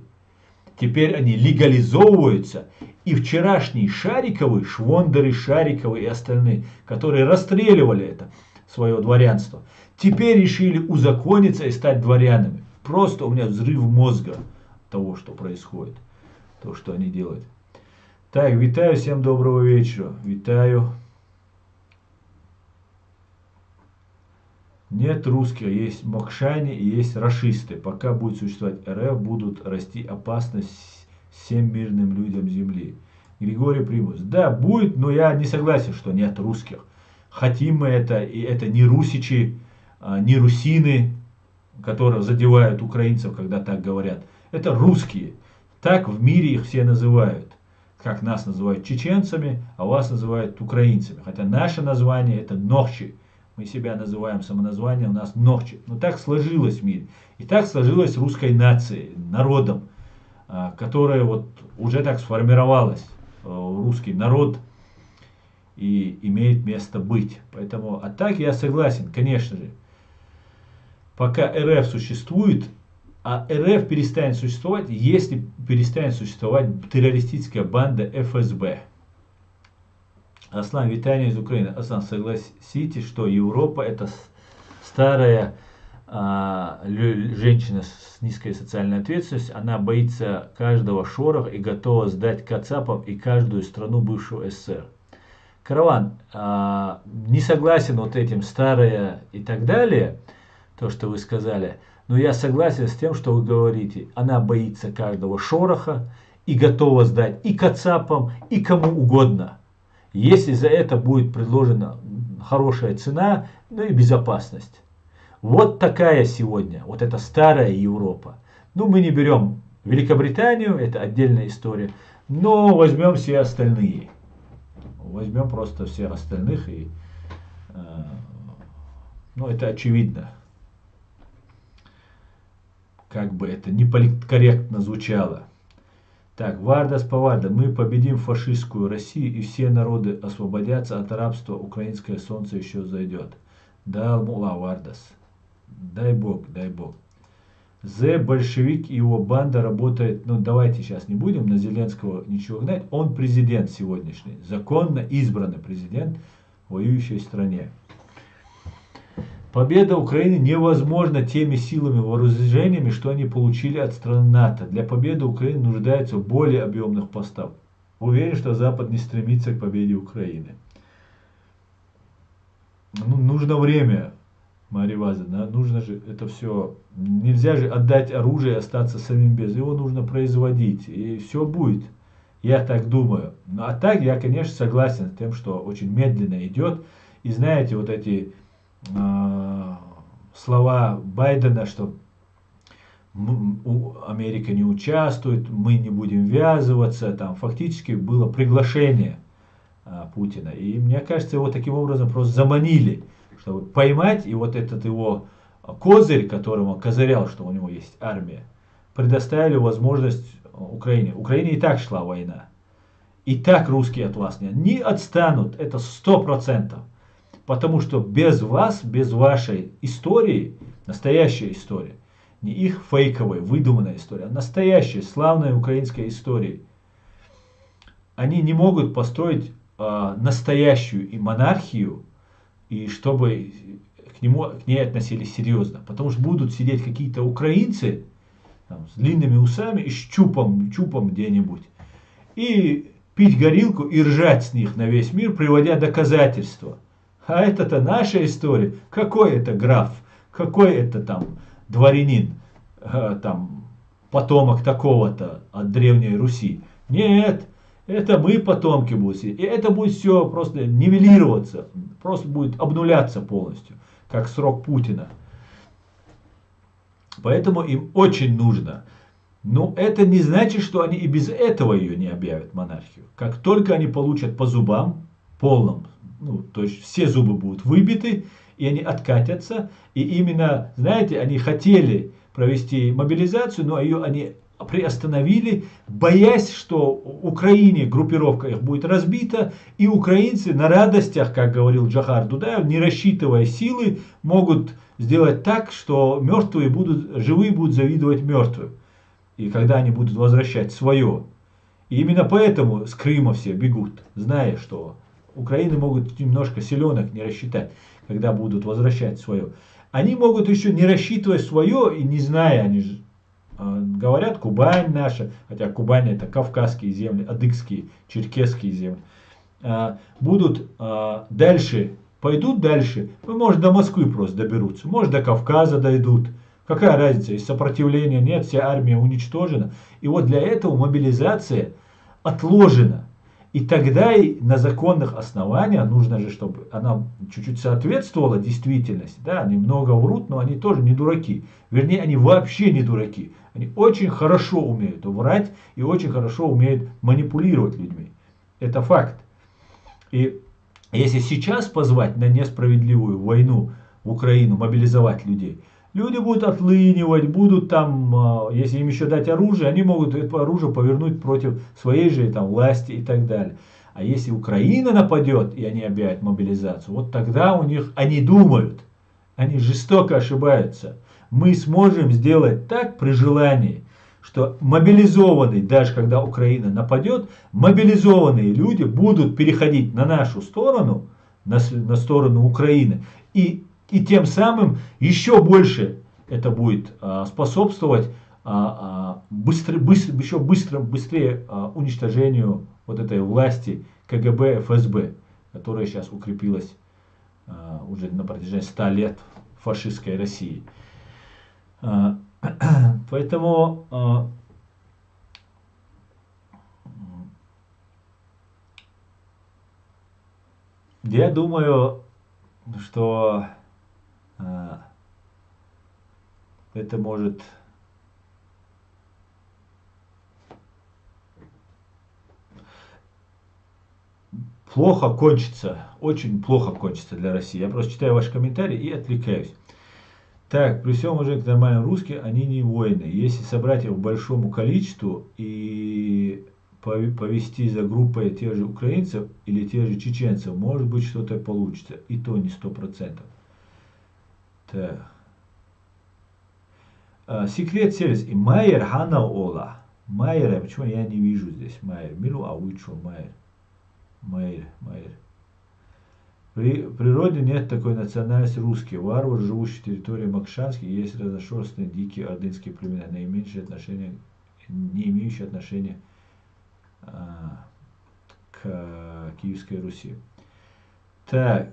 теперь они легализовываются. И вчерашние Шариковы, Швондеры, Шариковы и остальные, которые расстреливали это свое дворянство, теперь решили узакониться и стать дворянами. Просто у меня взрыв мозга того, что происходит, то, что они делают. Так, витаю, всем доброго вечера. Витаю. Нет русских, есть мокшане и есть рашисты. Пока будет существовать РФ, будут расти опасность всем мирным людям Земли. Григорий Примус. Да, будет, но я не согласен, что нет русских. Хотим мы это, и это не русичи, не русины, которые задевают украинцев, когда так говорят. Это русские. Так в мире их все называют. Как нас называют чеченцами, а вас называют украинцами. Хотя наше название это нохчи. Мы себя называем самоназвание, у нас нохчи. Но так сложилось в мире. И так сложилось русской нацией, народом, которая вот уже так сформировалась. Русский народ и имеет место быть. Поэтому, а так я согласен, конечно же. Пока РФ существует, а РФ перестанет существовать, если перестанет существовать террористическая банда ФСБ. Аслан, витание из Украины. Аслан, согласитесь, что Европа это старая женщина с низкой социальной ответственностью. Она боится каждого шороха и готова сдать кацапам и каждую страну бывшего СССР. Караван, не согласен вот этим старая и так далее, то, что вы сказали. Но я согласен с тем, что вы говорите. Она боится каждого шороха и готова сдать и кацапам, и кому угодно. Если за это будет предложена хорошая цена, ну и безопасность. Вот такая сегодня, вот эта старая Европа. Ну мы не берем Великобританию, это отдельная история, но возьмем все остальные. Возьмем просто всех остальных и, ну это очевидно. Как бы это не политкорректно звучало. Так, Вардас Паварда. Мы победим фашистскую Россию и все народы освободятся от рабства. Украинское солнце еще зайдет. Да, Мула Вардас. Дай Бог, дай Бог. Большевик и его банда работает. Ну, давайте сейчас не будем на Зеленского ничего гнать. Он президент сегодняшний. Законно избранный президент в воюющей стране. Победа Украины невозможна теми силами вооружениями, что они получили от стран НАТО. Для победы Украины нуждается в более объемных поставках. Уверен, что Запад не стремится к победе Украины. Ну, нужно время, Мария Вазовна, нужно же это все. Нельзя же отдать оружие и остаться самим без. Его нужно производить, и все будет. Я так думаю. А так я, конечно, согласен с тем, что очень медленно идет. И знаете, вот эти слова Байдена, что Америка не участвует, мы не будем ввязываться, там фактически было приглашение Путина. И мне кажется, его таким образом просто заманили, чтобы поймать, и вот этот его козырь, которым он козырял, что у него есть армия, предоставили возможность Украине. Украине и так шла война. И так русские от вас не отстанут, это 100%. Потому что без вас, без вашей истории, настоящая история, Не их фейковая, выдуманная история, а настоящая, славная украинская история. Они не могут построить настоящую и монархию, и чтобы к ней относились серьезно. Потому что будут сидеть какие-то украинцы там, с длинными усами и с чупом где-нибудь. И пить горилку и ржать с них на весь мир, приводя доказательства. А это-то наша история. Какой это граф? Какой это там дворянин? Там потомок такого-то от Древней Руси? Нет. Это мы потомки будем сидеть. И это будет все просто нивелироваться. Просто будет обнуляться полностью. Как срок Путина. Поэтому им очень нужно. Но это не значит, что они и без этого ее не объявят, монархию. Как только они получат по зубам, полном, то есть все зубы будут выбиты, и они откатятся. И именно, знаете, они хотели провести мобилизацию, но ее они приостановили, боясь, что Украине группировка их будет разбита, и украинцы на радостях, как говорил Джохар Дудаев, не рассчитывая силы, могут сделать так, что живые будут завидовать мертвым. И когда они будут возвращать свое. И именно поэтому с Крыма все бегут, зная, что Украины могут немножко селенок не рассчитать, когда будут возвращать свое. Они могут еще не рассчитывать свое и не зная, они же говорят, Кубань наша, хотя Кубань это кавказские земли, адыгские, черкесские земли, будут дальше, пойдут дальше, может до Москвы просто доберутся, может до Кавказа дойдут. Какая разница, если сопротивления нет, вся армия уничтожена. И вот для этого мобилизация отложена. И тогда и на законных основаниях нужно же, чтобы она чуть-чуть соответствовала действительности. Да, они много врут, но они тоже не дураки. Вернее, они вообще не дураки. Они очень хорошо умеют врать и очень хорошо умеют манипулировать людьми. Это факт. И если сейчас позвать на несправедливую войну в Украину, мобилизовать людей, люди будут отлынивать, будут там, если им еще дать оружие, они могут это оружие повернуть против своей же там, власти и так далее. А если Украина нападет и они объявят мобилизацию, вот тогда у них, они думают, они жестоко ошибаются. Мы сможем сделать так при желании, что мобилизованные, даже когда Украина нападет, мобилизованные люди будут переходить на нашу сторону, на сторону Украины, и тем самым еще больше это будет способствовать быстрее уничтожению вот этой власти КГБ, ФСБ, которая сейчас укрепилась уже на протяжении 100 лет в фашистской России. Поэтому я думаю, что это может плохо кончиться, очень плохо кончится для России. Я просто читаю ваши комментарии и отвлекаюсь. Так, при всем уважении к нормальным русским, они не воины. Если собрать их в большому количеству и повести за группой тех же украинцев или тех же чеченцев, может быть что-то получится. И то не 100%. Так. Секрет сервис. И Майер Хана Ола. Майера, почему я не вижу здесь Майер? Милу, а вы что, Майер? Майер. При природе нет такой национальности русские. Варвар, живущий в территории Макшанской, есть разношерстные дикие ордынские племена, не имеющие отношения к Киевской Руси. Так.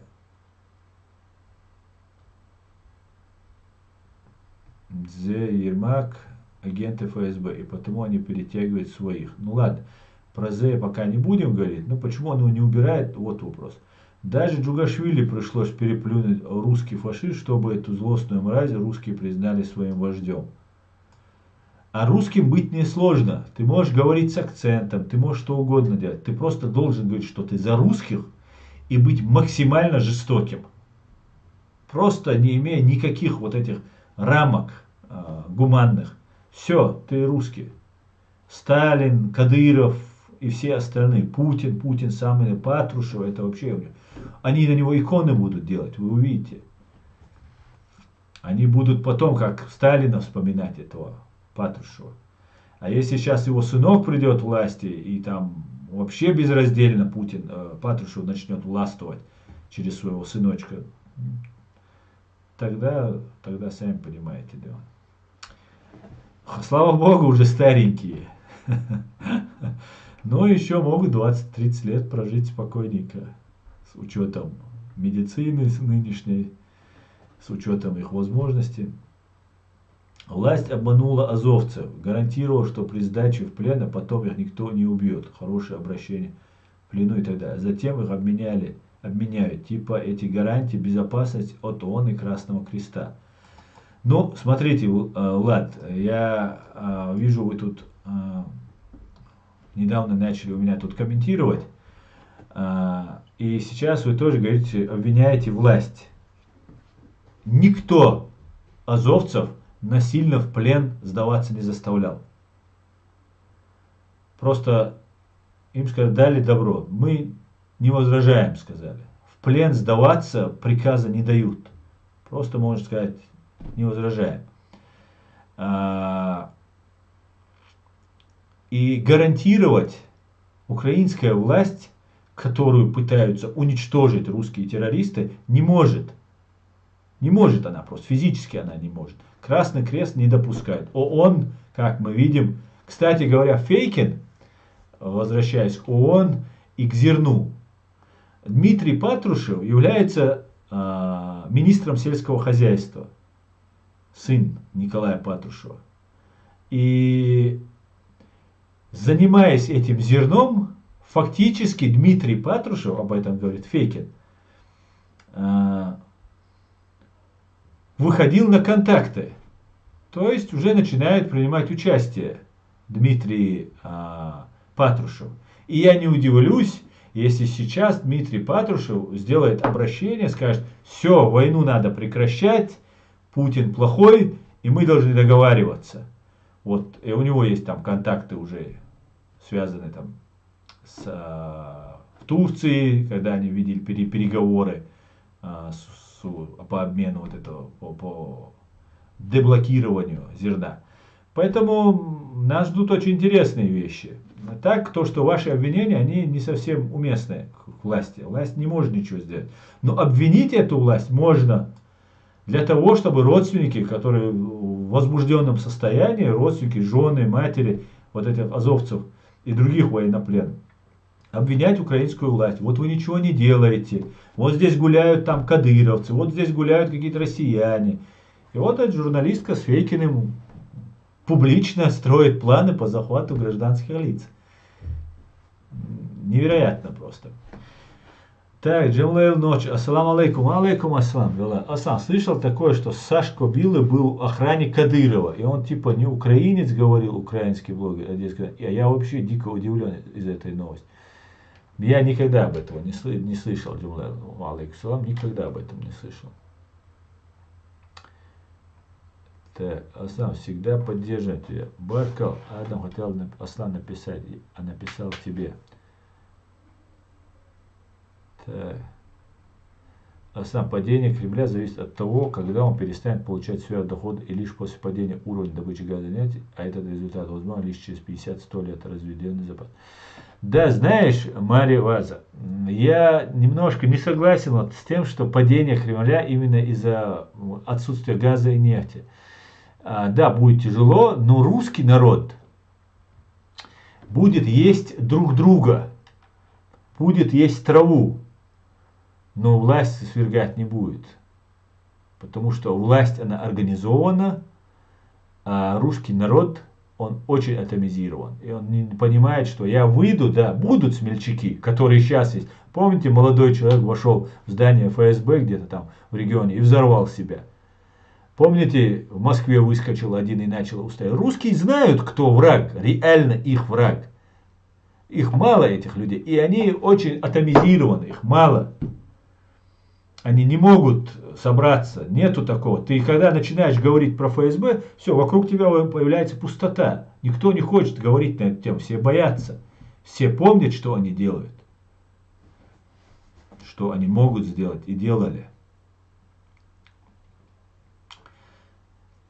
Ермак, агенты ФСБ, и потому они перетягивают своих. Ну ладно, про Зе пока не будем говорить, но почему он его не убирает, вот вопрос. Даже Джугашвили пришлось переплюнуть русский фашист, чтобы эту злостную мразь русские признали своим вождем. А русским быть несложно. Ты можешь говорить с акцентом, ты можешь что угодно делать. Ты просто должен говорить, что ты за русских и быть максимально жестоким. Просто не имея никаких вот этих рамок гуманных. Все, ты русский. Сталин, Кадыров и все остальные. Путин самый, Патрушев, это вообще... Они на него иконы будут делать, вы увидите. Они будут потом, как Сталина, вспоминать этого Патрушева. А если сейчас его сынок придет к власти, и там вообще безраздельно Патрушев начнет властвовать через своего сыночка, тогда сами понимаете, да. Слава Богу, уже старенькие. Но еще могут 20-30 лет прожить спокойненько, с учетом медицины нынешней, с учетом их возможностей. Власть обманула азовцев, гарантировала, что при сдаче в плен, а потом их никто не убьет. Хорошее обращение в плену и так далее. Затем их обменяют. Типа эти гарантии безопасности от ООН и Красного Креста. Ну, смотрите, Влад, я вижу, вы тут недавно начали у меня тут комментировать. И сейчас вы тоже говорите, обвиняете власть. Никто азовцев насильно в плен сдаваться не заставлял. Просто им сказали, дали добро. Мы не возражаем, сказали. В плен сдаваться приказа не дают. Просто, можно сказать, не возражаем. И гарантировать украинская власть, которую пытаются уничтожить русские террористы, не может. Не может она просто, физически она не может. Красный Крест не допускает. ООН, как мы видим, кстати говоря, Фейкин, возвращаясь к ООН и к зерну, Дмитрий Патрушев является министром сельского хозяйства, сын Николая Патрушева. И занимаясь этим зерном, фактически Дмитрий Патрушев, об этом говорит Фейкин, выходил на контакты. То есть уже начинает принимать участие Дмитрий Патрушев. И я не удивлюсь, если сейчас Дмитрий Патрушев сделает обращение, скажет, все, войну надо прекращать, Путин плохой, и мы должны договариваться. Вот, и у него есть там контакты уже связаны там в Турции, когда они видели переговоры по обмену вот этого, по деблокированию зерна. Поэтому нас ждут очень интересные вещи. Так, то, что ваши обвинения, они не совсем уместны к власти. Власть не может ничего сделать. Но обвинить эту власть можно для того, чтобы родственники, которые в возбужденном состоянии, родственники, жены, матери, вот этих азовцев и других военнопленных, обвинять украинскую власть. Вот вы ничего не делаете. Вот здесь гуляют там кадыровцы, вот здесь гуляют какие-то россияне. И вот эта журналистка с Фейкиным публично строит планы по захвату гражданских лиц. Невероятно просто. Так, Джамлейл ночь. Ассаламу алейкум. Алейкум ассалам. Ассалам, слышал такое, что Сашко Билы был охранник Кадырова. И он типа не украинец, говорил украинский блогер. А я вообще дико удивлен из этой новости. Я никогда об этом не слышал, Джамлейл. Алейкум ассалам, никогда об этом не слышал. Так, Аслан, всегда поддерживаю тебя. Баркал, Адам хотел Аслан написать, а написал тебе. Так. Аслан, падение Кремля зависит от того, когда он перестанет получать сверхдоходы и лишь после падения уровня добычи газа и нефти, а этот результат возможен лишь через 50-100 лет разведенный запас. Да, знаешь, Мария Ваза, я немножко не согласен вот с тем, что падение Кремля именно из-за отсутствия газа и нефти. Да, будет тяжело, но русский народ будет есть друг друга, будет есть траву, но власть свергать не будет. Потому что власть, она организована, а русский народ, он очень атомизирован. И он не понимает, что я выйду, да, будут смельчаки, которые сейчас есть. Помните, молодой человек вошел в здание ФСБ где-то там в регионе и взорвал себя. Помните, в Москве выскочил один и начал устраивать. Русские знают, кто враг, реально их враг. Их мало, этих людей, и они очень атомизированы, их мало. Они не могут собраться, нету такого. Ты когда начинаешь говорить про ФСБ, все, вокруг тебя появляется пустота. Никто не хочет говорить на эту тему, все боятся. Все помнят, что они делают. Что они могут сделать и делали.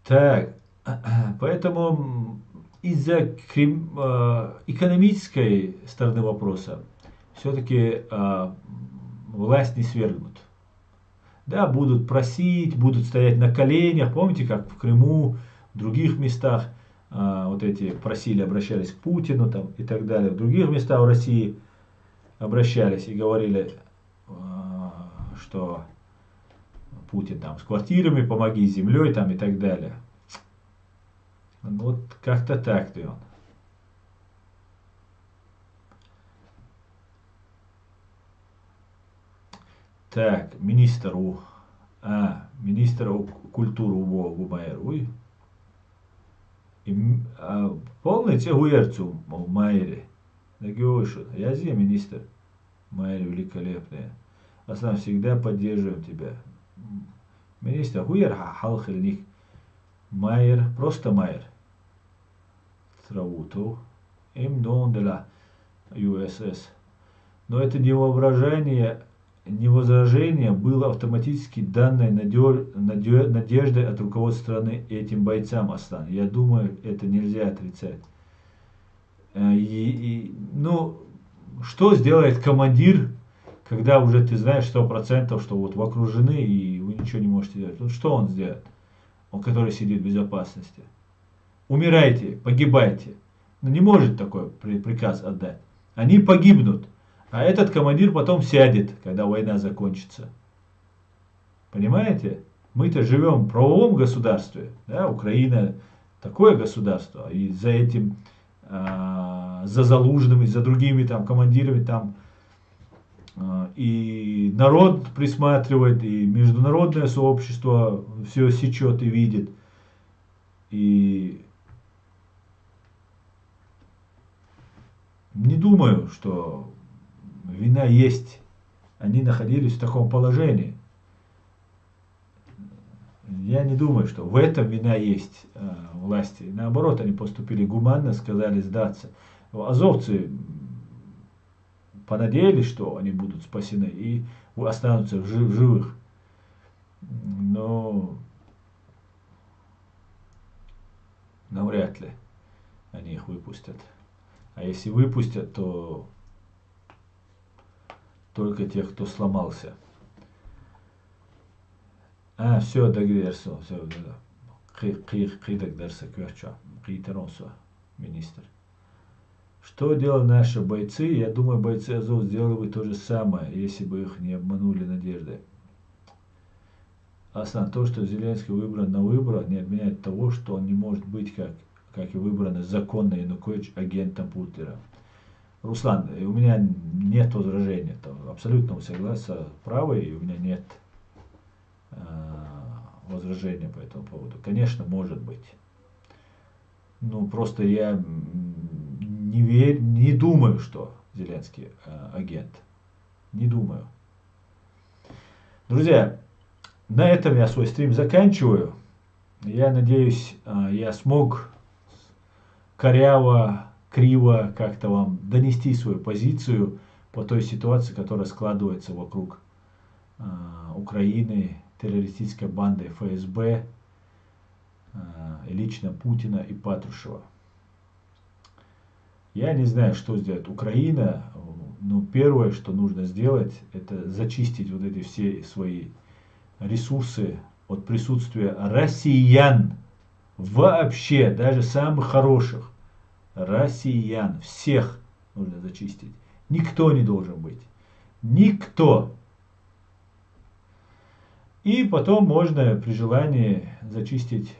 Так, поэтому из-за экономической стороны вопроса все-таки власть не свергнут. Да, будут просить, будут стоять на коленях. Помните, как в Крыму, в других местах вот эти просили, обращались к Путину там, и так далее. В других местах в России обращались и говорили, что Путин там с квартирами помоги, с землей там и так далее. Ну, вот как-то так-то он. Так, министр культуры у Гумаэр. Ой. Полный уерцу в Майере. Я зе министр. Майер великолепная. Аслан, всегда поддерживаем тебя. Министр Хуер Халхельник. Майер, просто Майер. Травуту. Им дондела ЮСС. Но это не воображение, не возражение было автоматически данной надеждой от руководства страны этим бойцам, Аслан. Я думаю, это нельзя отрицать. Ну, что сделает командир, когда уже ты знаешь 100%, что вот вы окружены и вы ничего не можете делать? Вот что он сделает? Он, который сидит в безопасности. Умирайте, погибайте. Но не может такой приказ отдать. Они погибнут. А этот командир потом сядет, когда война закончится. Понимаете? Мы-то живем в правовом государстве. Да? Украина такое государство. И за этим, за Залужным, и за другими там командирами там и народ присматривает, и международное сообщество все сечет и видит. И не думаю, что вина есть. Они находились в таком положении. Я не думаю, что в этом вина есть власти. Наоборот, они поступили гуманно, сказали сдаться. Азовцы понадеялись, что они будут спасены и останутся в живых. Но навряд ли они их выпустят. А если выпустят, то только тех, кто сломался. Все, догдерсо, все, догдерсо, кверчо, министр. Что делали наши бойцы? Я думаю, бойцы Азов сделали бы то же самое, если бы их не обманули надеждой. Аслан, то, что Зеленский выбран на выборах, не отменяет того, что он не может быть, как и выбран законно Янукович, агентом Путина. Руслан, у меня нет возражения, абсолютно согласен, правы, и у меня нет возражения по этому поводу. Конечно, может быть. Ну, просто я не думаю, что Зеленский агент. Не думаю. Друзья, на этом я свой стрим заканчиваю. Я надеюсь, я смог коряво, криво как-то вам донести свою позицию по той ситуации, которая складывается вокруг Украины, террористической банды ФСБ, и лично Путина и Патрушева. Я не знаю, что сделает Украина, но первое, что нужно сделать, это зачистить вот эти все свои ресурсы от присутствия россиян, вообще, даже самых хороших россиян, всех нужно зачистить. Никто не должен быть. Никто. И потом можно при желании зачистить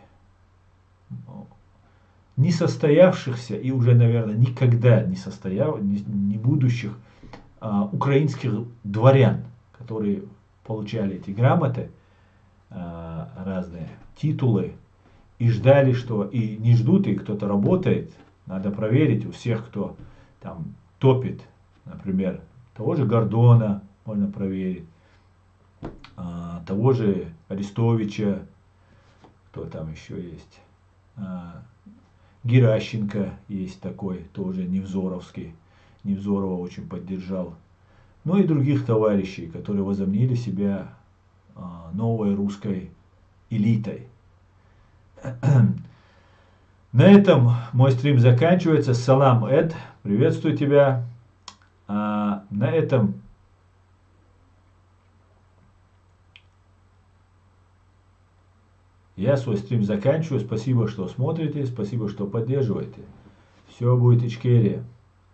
несостоявшихся и уже, наверное, никогда не будущих украинских дворян, которые получали эти грамоты, разные титулы, и ждали, что и не ждут, и кто-то работает. Надо проверить у всех, кто там топит, например, того же Гордона можно проверить, того же Арестовича, кто там еще есть, Геращенко есть такой, тоже Невзоровский, Невзорова очень поддержал. Ну и других товарищей, которые возомнили себя новой русской элитой. На этом мой стрим заканчивается. Салам, Эд. Приветствую тебя. На этом я свой стрим заканчиваю. Спасибо, что смотрите. Спасибо, что поддерживаете. Все будет Ичкерия.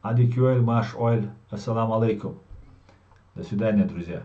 Адикюэль Маш Ойль. Ассаламу алейкум. До свидания, друзья.